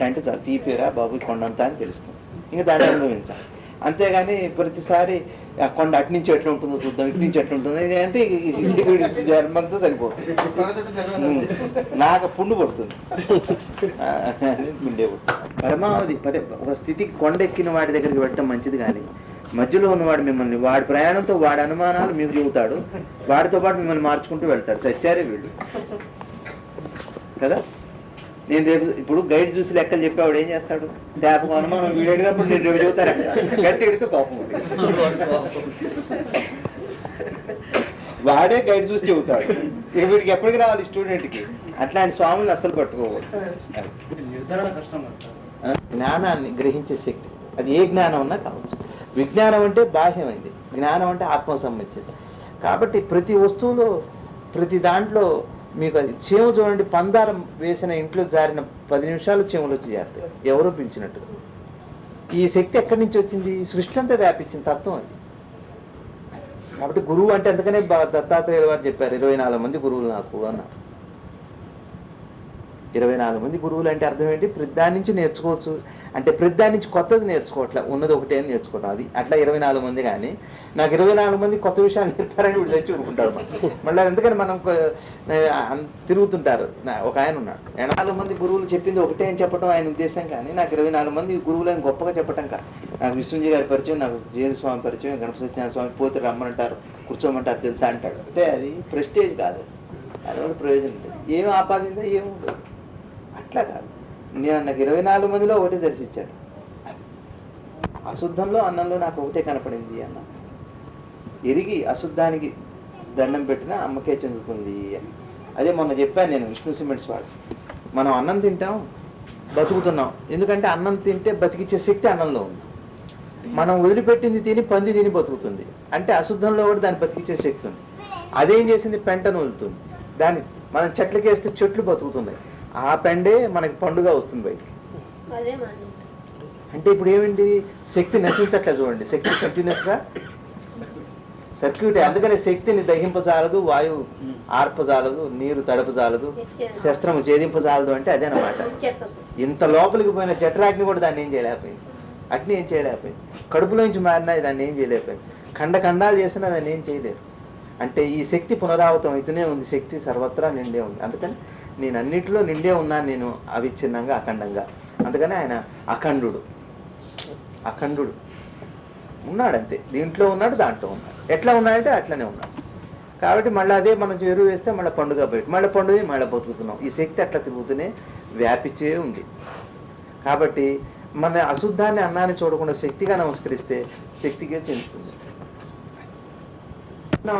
అంటే చాలు, తీపేరా బాబు కొండంత అని తెలుస్తుంది, ఇంకా దాన్ని అనుభవించాలి. అంతేగాని ప్రతిసారి ఆ కొండ అటు నుంచి ఎట్లా ఉంటుందో చూద్దాం, ఇటు నుంచి ఎట్లా ఉంటుందో అంటే జన్మంతో సరిపోతుంది. నాకు పుండు పడుతుంది, పుండే పడుతుంది. పరమావధి ఒక స్థితికి కొండెక్కిన వాడి దగ్గరికి వెళ్ళటం మంచిది, కానీ మధ్యలో ఉన్నవాడు మిమ్మల్ని వాడి ప్రయాణంతో వాడి అనుమానాలు మీకు చెబుతాడు, వాడితో పాటు మిమ్మల్ని మార్చుకుంటూ వెళ్తాడు. చచ్చారే వీళ్ళు కదా. నేను రేపు ఇప్పుడు గైడ్ చూసి లెక్కలు చెప్పేవాడు ఏం చేస్తాడు, రేపు అనుమానం వీడు అడిగినప్పుడు నేను రేపు చెబుతారు, గట్టి ఎడితే కోపం వాడే గైడ్ చూసి చెబుతాడు. ఇక వీడికి ఎప్పటికి రావాలి స్టూడెంట్కి. అట్లాంటి స్వాములు అస్సలు పట్టుకోకూడదు. జ్ఞానాన్ని గ్రహించే శక్తి అది ఏ జ్ఞానం ఉన్నా కావచ్చు. విజ్ఞానం అంటే బాహ్యమైంది, జ్ఞానం అంటే ఆత్మ సంబంధించింది. కాబట్టి ప్రతి వస్తువులో ప్రతి దాంట్లో మీకు అది చీమ చూడండి, పందారం వేసిన ఇంట్లో జారిన 10 నిమిషాలు చీమలు వచ్చి చేస్తాయి, ఎవరో పెంచినట్టు. ఈ శక్తి ఎక్కడి నుంచి వచ్చింది? సృష్టి అంతా వ్యాపించిన తత్వం అది. కాబట్టి గురువు అంటే అందుకనే దత్తాత్రేయుల వారు చెప్పారు 24 మంది గురువులు నాకు అన్నారు. 24 మంది గురువులు అంటే అర్థం ఏంటి? ప్రతిదాని నుంచి నేర్చుకోవచ్చు అంటే ప్రతిదాని నుంచి కొత్తది నేర్చుకోవట్లే, ఉన్నది ఒకటే అని నేర్చుకోవటం. అది అట్లా 24 మంది. కానీ నాకు 24 మంది కొత్త విషయాలు నేర్పారని వీళ్ళు తెచ్చి ఊరుకుంటాడు. మళ్ళీ ఎందుకని మనం తిరుగుతుంటారు. ఒక ఆయన ఉన్నాడు, 24 మంది గురువులు చెప్పింది ఒకటే అని చెప్పడం ఆయన ఉద్దేశం, కానీ నాకు 24 మంది గురువులని గొప్పగా చెప్పటం కాదు. నాకు విష్ణుజీ గారి పరిచయం, నాకు జేరు స్వామి పరిచయం, గణపతి సత్యనారాయణ స్వామి పోతే రమ్మనంటారు, కూర్చోమంటారు తెలుసా అంటాడు. అంటే అది ప్రెస్టేజ్ కాదు, దానివల్ల ప్రయోజనం లేదు. ఏం ఆపాదిందో ఏముండదు. అట్లా కాదు, నేను నాకు 24 మందిలో ఒకటే దర్శించాడు. అశుద్ధంలో అన్నంలో నాకు ఒకటే కనపడింది అన్న. ఎరిగి అశుద్ధానికి దండం పెట్టినా అమ్మకే చెందుతుంది అని. అదే మొన్న చెప్పాను నేను, విష్ణు సిమెంట్స్ వాడు. మనం అన్నం తింటాం, బతుకుతున్నాం. ఎందుకంటే అన్నం తింటే బతికిచ్చే శక్తి అన్నంలో ఉంది. మనం వదిలిపెట్టింది తిని పంది తిని బతుకుతుంది అంటే అశుద్ధంలో కూడా దాన్ని బతికిచ్చే శక్తి ఉంది. అదేం చేసింది? పెంటను వదులుతుంది. దాన్ని మనం చెట్లకి వేస్తే చెట్లు బతుకుతున్నాయి. ఆ పెండే మనకి పండుగ వస్తుంది బయటికి. అంటే ఇప్పుడు ఏమిటి? శక్తి నశించట్లే చూడండి, శక్తి కంటిన్యూస్ గా సర్క్యూట్. అందుకనే శక్తిని దహింపజాలదు, వాయువు ఆర్పజాలదు, నీరు తడపజాలదు, శస్త్రము ఛేదింపజాలదు. అంటే అదేనమాట. ఇంత లోపలికి పోయిన జఠరాగ్ని కూడా దాన్ని ఏం చేయలేకపోయింది, అగ్ని ఏం చేయలేకపోయింది. కడుపులోంచి మారినా దాన్ని ఏం చేయలేకపోయింది. ఖండాలు చేసినా దాన్ని ఏం చేయలేదు. అంటే ఈ శక్తి పునరావృతం అవుతూనే ఉంది, శక్తి సర్వత్రా నిండే ఉంది. అందుకని నేను అన్నింటిలో నిండే ఉన్నాను, నేను అవిచ్ఛిన్నంగా అఖండంగా. అందుకని ఆయన అఖండుడు, అఖండుడు ఉన్నాడు అంతే. దీంట్లో ఉన్నాడు, దాంట్లో ఉన్నాడు. ఎట్లా ఉన్నాడంటే అట్లనే ఉన్నాడు. కాబట్టి మళ్ళీ అదే మనం ఎరువు వేస్తే మళ్ళీ పండుగ బయట, మళ్ళీ పండుగ మళ్ళీ బతుకుతున్నాం. ఈ శక్తి అట్లా తిరుగుతూనే వ్యాపించే ఉంది. కాబట్టి మన అశుద్ధాన్ని అన్నాన్ని చూడకుండా శక్తిగా నమస్కరిస్తే శక్తిగా చెందుతుంది.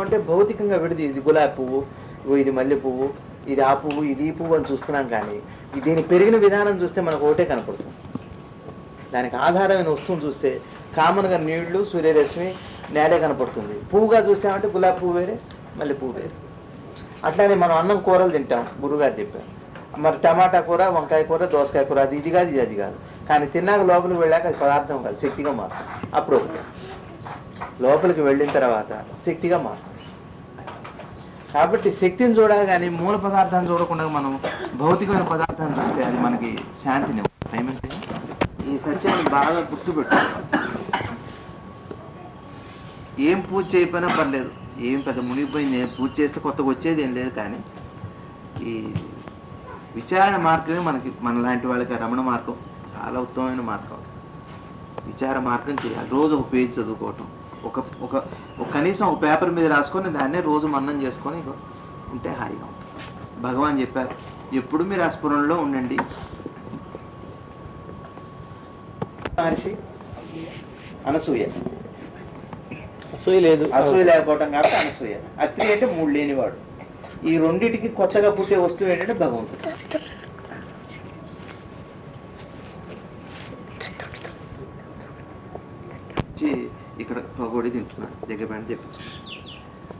అంటే భౌతికంగా విడిది, ఇది గులాబీ పువ్వు, ఇది మల్లె పువ్వు, ఇది ఆ పువ్వు, ఇది ఈ పువ్వు అని చూస్తున్నాం. కానీ దీని పెరిగిన విధానం చూస్తే మనకు ఒకటే కనపడుతుంది. దానికి ఆధారమైన వస్తువును చూస్తే కామన్గా నీళ్లు, సూర్యరశ్మి, నేలే కనపడుతుంది. పువ్వుగా చూసామంటే గులాబీ పువ్వు వేరే, మల్లె పువ్వు వేరే. అట్లానే మనం అన్నం కూరలు తింటాం, గురుగారు చెప్పారు. మరి టమాటా కూర, వంకాయ కూర, దోసకాయ కూర, అది ఇది కాదు, ఇది అది కాదు. కానీ తిన్నాక లోపలికి వెళ్ళాక అది పదార్థం కాదు, శక్తిగా మారుతుంది. అప్పుడు లోపలికి వెళ్ళిన తర్వాత శక్తిగా మారుతుంది. కాబట్టి శక్తిని చూడాలి, కానీ మూల పదార్థాన్ని చూడకుండా మనం భౌతికమైన పదార్థాన్ని చూస్తే అది మనకి శాంతిని. ఏమంటే ఈ సత్యాన్ని బాగా గుర్తుపెట్టుకోవాలి. ఏం పూజ చేయకపోయినా పర్లేదు, ఏం పెద్ద మునిగిపోయింది, పూజ చేస్తే కొత్తగా వచ్చేది ఏం లేదు. కానీ ఈ విచారణ మార్గమే మనకి, మన లాంటి వాళ్ళకి రమణ మార్గం చాలా ఉత్తమమైన మార్గం. విచార మార్గం చేయాలి. రోజు ఒక పేజ్ చదువుకోవటం, ఒక కనీసం ఒక పేపర్ మీద రాసుకొని దాన్నే రోజు మన్నం చేసుకొని ఉంటే హాయిగా ఉంటుంది. భగవాన్ చెప్పారు, ఎప్పుడు మీరు ఆ స్ఫురణలో ఉండండి. మహర్షి అనసూయ, అసూయ లేదు, అసూయ లేకపోవటం కాబట్టి అనసూయ. అత్రి అంటే 3 లేనివాడు. ఈ రెండిటికి కొత్తగా పుట్టే వస్తువు ఏంటంటే భగవంతుడు. ఇక్కడ పగోడి తింటున్నాడు, దగ్గర పైన తెప్పించుకున్నాడు.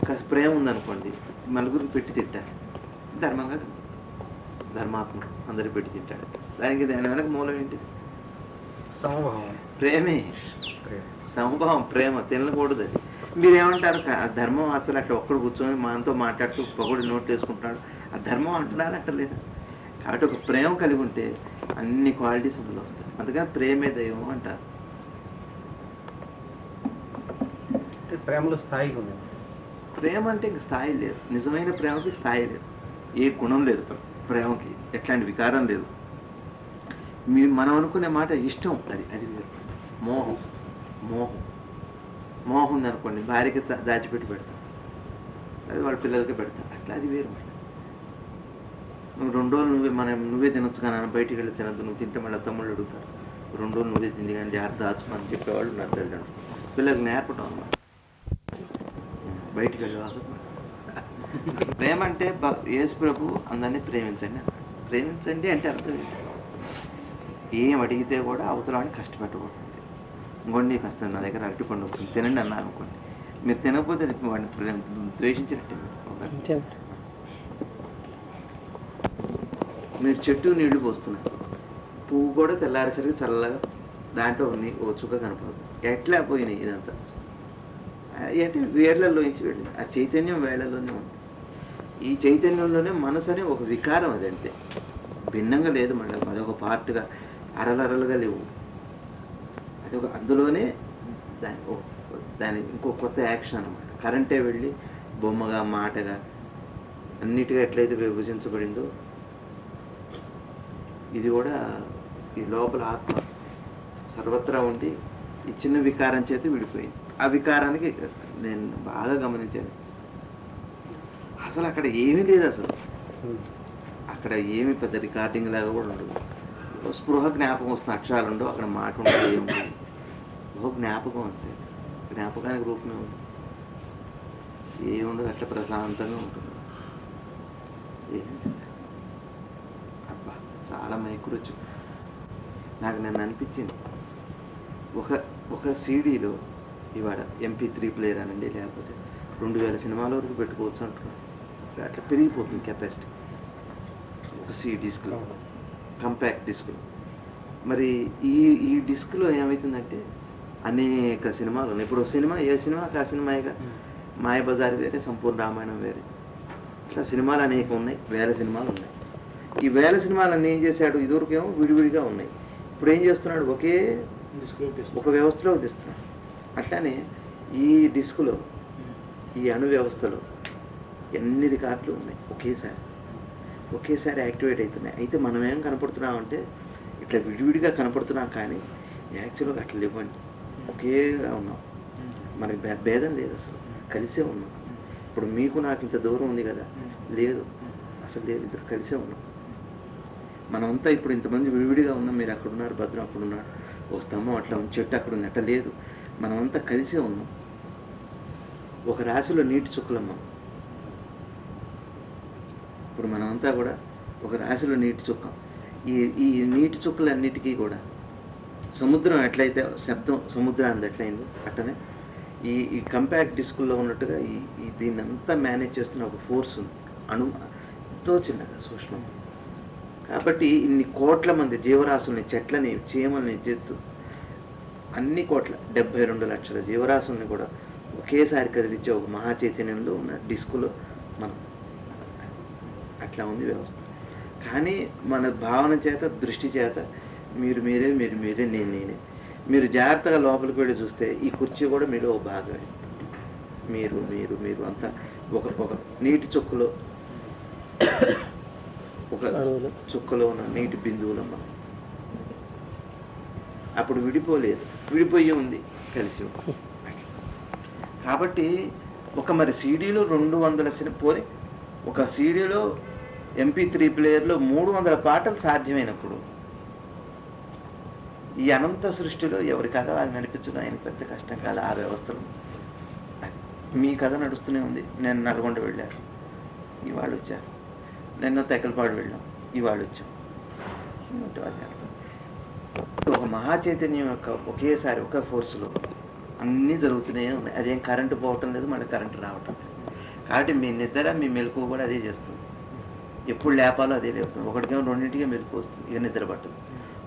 కాస్త ప్రేమ ఉందనుకోండి, నలుగురికి పెట్టి తింటాడు, ధర్మంగా ధర్మాత్మ అందరికి పెట్టి తింటాడు. దాని వెనక మూలం ఏంటి? సమభావం, ప్రేమే. సమభావం, ప్రేమ తినకూడదు. అది మీరేమంటారు? ధర్మం అసలు అట్లా ఒక్కడు కూర్చొని మనతో మాట్లాడుతూ పొగడు నోట్లు వేసుకుంటున్నాడు, ఆ ధర్మం అంటున్నారు అంటలేదు. కాబట్టి ఒక ప్రేమ కలిగి ఉంటే అన్ని క్వాలిటీస్ అందులో వస్తాయి. అందుకని ప్రేమే దైవం అంటారు. ప్రేమలో స్థాయిగా ఉంది. ప్రేమ అంటే ఇంక స్థాయి లేదు, నిజమైన ప్రేమకి స్థాయి లేదు, ఏ గుణం లేదు ప్రేమకి, ఎట్లాంటి వికారం లేదు. మనం అనుకునే మాట ఇష్టం, అది అది వేరు. మోహం మోహం మోహం ఉందనుకోండి, భార్యకి దాచిపెట్టి పెడతాం, అది వాళ్ళ పిల్లలకి పెడతాం, అట్లా అది వేరు మాట. నువ్వు 2 రోజులు నువ్వే తినొచ్చు కానీ బయటికి వెళ్ళి తినద్దు, నువ్వు తింటే మళ్ళీ తమ్ముళ్ళు అడుగుతారు, 2 రోజులు నువ్వే తింది కానీ జాగ్రత్త దాచుకోని చెప్పేవాళ్ళు ఉన్నారు తల్లిదండ్రులు. పిల్లలకి నేర్పడం అన్నమాట, బయటికి వెళ్ళేవాళ్ళు. ప్రేమ అంటే యేసు ప్రభు అందరినీ ప్రేమించండి అన్నాడు. ప్రేమించండి అంటే అర్థం ఏంటి? ఏం అడిగితే కూడా అవతలని కష్టపెట్టకూడదు. ఇంకోండి నీకు కష్టం, నా దగ్గర అరటిపండు వస్తుంది తినండి అన్నారు అనుకోండి, మీరు తినకపోతే వాడిని ద్వేషించినట్టే. మీరు చెట్టు నీళ్లు పోస్తున్నారు, పువ్వు కూడా తెల్లారేసరికి చల్లగా దాంట్లో ఓ చుక్క కనపడదు, ఎట్లా పోయినాయి ఇదంతా అంటే వేళ్లలో నుంచి వెళ్ళింది. ఆ చైతన్యం వేళ్లలోనే ఉంది. ఈ చైతన్యంలోనే మనసు అనే ఒక వికారం, అది అంతే, భిన్నంగా లేదు. మళ్ళీ అదొక పార్ట్గా అరలరలుగా లేవు, అదొక అందులోనే దాని ఇంకో కొత్త యాక్షన్ అనమాట. కరెంటే వెళ్ళి బొమ్మగా మాటగా అన్నిటిగా ఎట్లయితే విభజించబడిందో ఇది కూడా ఈ లోపల ఆత్మ సర్వత్రా ఉండి ఈ చిన్న వికారం చేత విడిపోయింది. ఆ వికారానికి నేను బాగా గమనించాను, అసలు అక్కడ ఏమీ లేదు, అసలు అక్కడ ఏమి పెద్ద రికార్డింగ్ లాగా కూడా ఉండదు. స్పృహ జ్ఞాపకం వస్తుంది, అక్షరాలు ఉండవు, అక్కడ మాట ఉండదు, ఏముండదు, ఓ జ్ఞాపకం అంతే. జ్ఞాపకానికి రూపమే ఉంది, ఏముండదు, అట్లా ప్రశాంతంగా ఉంటుంది. అబ్బా చాలా మైకురొచ్చు. నాకు నన్ను అనిపించింది, ఒక సీడీలో ఇవాళ MP3 ప్లేయర్ అనండి, లేకపోతే 2000 సినిమాల వరకు పెట్టుకోవచ్చు అంటున్నాను. అట్లా పెరిగిపోతుంది కెపాసిటీ ఒక డిస్క్లో, కంపాక్ట్ డిస్క్లో. మరి ఈ డిస్క్లో ఏమవుతుందంటే అనేక సినిమాలు ఉన్నాయి. ఇప్పుడు సినిమా ఏ సినిమాకి ఆ సినిమాగా, మాయబజార్ వేరే, సంపూర్ణ రామాయణం వేరే, ఇట్లా సినిమాలు అనేక ఉన్నాయి, 1000 సినిమాలు ఉన్నాయి. ఈ 1000 సినిమాలన్నీ ఏం చేశాడు, ఇదివరకేమో విడివిడిగా ఉన్నాయి, ఇప్పుడు ఏం చేస్తున్నాడు, ఒక వ్యవస్థలో తీస్తున్నాడు. అట్లానే ఈ డిస్కులో, ఈ అణు వ్యవస్థలో ఎన్ని రికార్డులు ఉన్నాయి, ఒకేసారి యాక్టివేట్ అవుతున్నాయి. అయితే మనం ఏం కనపడుతున్నామంటే ఇట్లా విడివిడిగా కనపడుతున్నాం, కానీ యాక్చువల్గా అట్లా లేవండి, ఒకేగా ఉన్నాం, మనకి భేదం లేదు, అసలు కలిసే ఉన్నాం. ఇప్పుడు మీకు నాకు ఇంత దూరం ఉంది కదా, లేదు, అసలు లేదు, ఇద్దరు కలిసే ఉన్నాం. మనమంతా ఇప్పుడు ఇంతమంది విడివిడిగా ఉన్నాం, మీరు అక్కడ ఉన్నారు, భద్రం అక్కడ ఉన్నాడు, ఓ స్తంభం అట్లా ఉంది, చెట్టు అక్కడ ఉంది, అట్లా లేదు, మనమంతా కలిసే ఉన్నాం. ఒక రాశిలో నీటి చుక్కలమ్మ, ఇప్పుడు మనమంతా కూడా ఒక రాశిలో నీటి చుక్క. ఈ నీటి చుక్కలన్నిటికీ కూడా సముద్రం ఎట్లయితే శబ్దం సముద్రాన్ని ఎట్లయిందో అట్లనే ఈ కంపాక్ట్ డిస్కుల్లో ఉన్నట్టుగా ఈ దీన్ని అంతా మేనేజ్ చేస్తున్న ఒక ఫోర్స్ ఉంది, ఎంతో చిన్నగా సూక్ష్మం. కాబట్టి ఇన్ని కోట్ల మంది జీవరాశుల్ని, చెట్లని, చీమల్ని, జత్తు, అన్ని కోట్ల 72 లక్షల జీవరాశుల్ని కూడా ఒకేసారి కదిలించే ఒక మహాచైతన్యంలో ఉన్న డిస్కులో మనం, అట్లా ఉంది వ్యవస్థ. కానీ మన భావన చేత, దృష్టి చేత మీరు మీరే, నేనే. మీరు జాగ్రత్తగా లోపలికి వెళ్ళి చూస్తే ఈ కుర్చీ కూడా మీలో ఒక భాగమే. మీరు అంతా ఒక నీటి చుక్కలో, ఒక చుక్కలో ఉన్న నీటి బిందువులమ్మ. అప్పుడు విడిపోలేదు, విడిపోయి ఉంది, కలిసి ఉంది. కాబట్టి మరి సీడీలో 200 పోని, ఒక సీడీలో MP3 ప్లేయర్లో 300 పాటలు సాధ్యమైనప్పుడు ఈ అనంత సృష్టిలో ఎవరి కథ అది నడిపించడం ఆయన పెద్ద కష్టం కాదు. ఆ వ్యవస్థలో మీ కథ నడుస్తూనే ఉంది. నేను నల్గొండ వెళ్ళాను, ఇవాళ వచ్చారు, నిన్న తెక్కలపాడు వెళ్ళాం, ఇవాళ వచ్చాం. ఒక మహాచైతన్యం యొక్క ఒకేసారి ఒక ఫోర్సులో అన్నీ జరుగుతూనే ఉన్నాయి. అదేం కరెంటు పోవటం లేదు, మళ్ళీ కరెంటు రావటం లేదు. కాబట్టి మీ నిద్ర, మీ మెలకువ కూడా అదే చేస్తుంది. ఎప్పుడు లేపాలో అదే లేపుతుంది. ఒకటికేమో 2ంటికే మెలకు వస్తుంది, ఇక నిద్ర పట్టదు.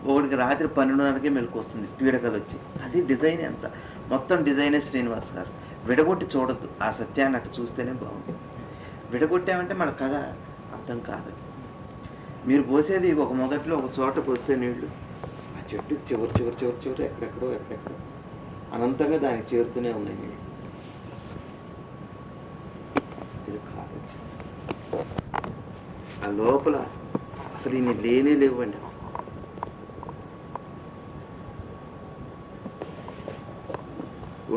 ఒకటికి రాత్రి 12:30కే మెలకు వస్తుంది, పీడకలు వచ్చి. అది డిజైన్ ఎంత, మొత్తం డిజైనే శ్రీనివాస్ గారు. విడగొట్టి చూడద్దు, ఆ సత్యాన్ని అట్లా చూస్తేనే బాగుంటుంది. విడగొట్టామంటే మన కథ అర్థం కాదు. మీరు పోసేది ఒక మొదట్లో ఒక చోట పోస్తే నీళ్లు, ఆ చెట్టు చివరి ఎక్కడెక్కడో అనంతంగా దానికి చేరుతూనే ఉన్నాయి నీళ్ళు. గుండె కావచ్చు. ఆ లోపల అసలు ఈయన లేనే లేవండి.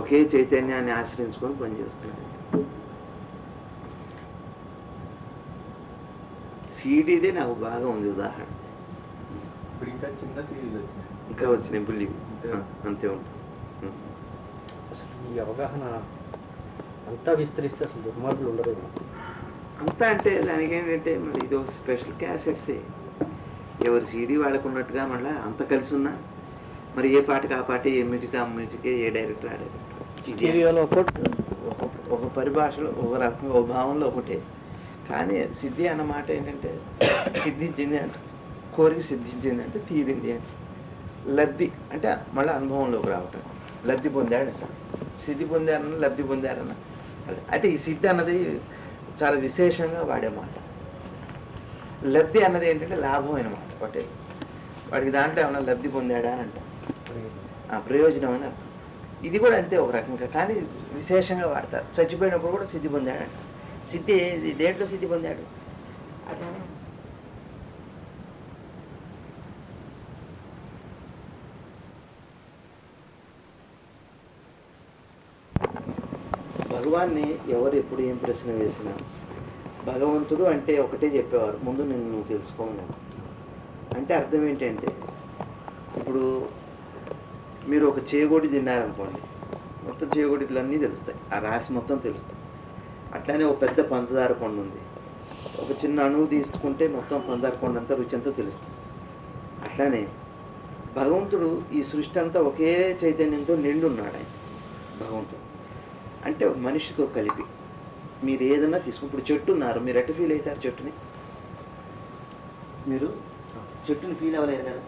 ఒకే చైతన్యాన్ని ఆశ్రయించుకొని పనిచేస్తున్నాడు. సీడీదే నాకు బాగా ఉంది ఉదాహరణ. ఇంకా వచ్చినాయి బుల్లి అంతే ఉంటుంది. అసలు ఈ అవగాహన అంతా విస్తరిస్తే అసలు దుర్మార్గులు ఉండరు. అంతా అంటే దానికి ఏంటంటే మరి ఇది ఒక స్పెషల్ క్యాసెట్సే. ఎవరు సీడీ వాళ్ళకున్నట్టుగా మళ్ళీ అంత కలిసి ఉన్నా మరి ఏ పాటకి ఆ పాట, ఏ మ్యూజిక్ ఆ మ్యూజికే, ఏ డైరెక్టర్ ఆ డైరెక్టర్, ఒక పరిభాషలో ఒక రకంగా ఒక భావంలో ఒకటే. కానీ సిద్ధి అన్నమాట ఏంటంటే సిద్ధించింది అంటే కోరిక సిద్ధించింది అంటే తీరింది అంటే లబ్ధి అంటే మళ్ళీ అనుభవంలోకి రావటం. లబ్ధి పొందాడట, సిద్ధి పొందారన్న లబ్ధి పొందారన్న. అయితే ఈ సిద్ధి అన్నది చాలా విశేషంగా వాడే మాట. లబ్ధి అన్నది ఏంటంటే లాభం అన్నమాట. ఒకటే వాడికి దాంట్లో ఏమన్నా లబ్ధి పొందాడా అని అంటాం, ప్రయోజనం అని అర్థం. ఇది కూడా అంతే ఒక రకంగా, కానీ విశేషంగా వాడతారు. చచ్చిపోయినప్పుడు కూడా సిద్ధి పొందాడంట. సిద్ధి దేంట్లో సిద్ధి పొందాడు? భగవాన్ని ఎవరు ఎప్పుడు ఏం ప్రశ్న వేసినా భగవంతుడు అంటే ఒకటే చెప్పేవారు, ముందు నేను నువ్వు తెలుసుకోను. అంటే అర్థం ఏంటంటే ఇప్పుడు మీరు ఒక చేగోడి తిన్నారనుకోండి, మొత్తం చేగోడిలన్నీ తెలుస్తాయి, ఆ రాశి మొత్తం తెలుస్తాయి. అట్లానే ఒక పెద్ద పంచదార కొండ ఉంది, ఒక చిన్న అణువు తీసుకుంటే మొత్తం పంచదార కొండ అంతా రుచి అంతా తెలుస్తుంది. అట్లానే భగవంతుడు ఈ సృష్టి అంతా ఒకే చైతన్యంతో నిండున్నాడు ఆయన భగవంతుడు. అంటే మనిషితో కలిపి మీరు ఏదన్నా తీసుకుని, ఇప్పుడు చెట్టు ఉన్నారు, మీరు ఎట్లా ఫీల్ అవుతారు? చెట్టుని మీరు చెట్టుని ఫీల్ అవ్వలేరు కదా.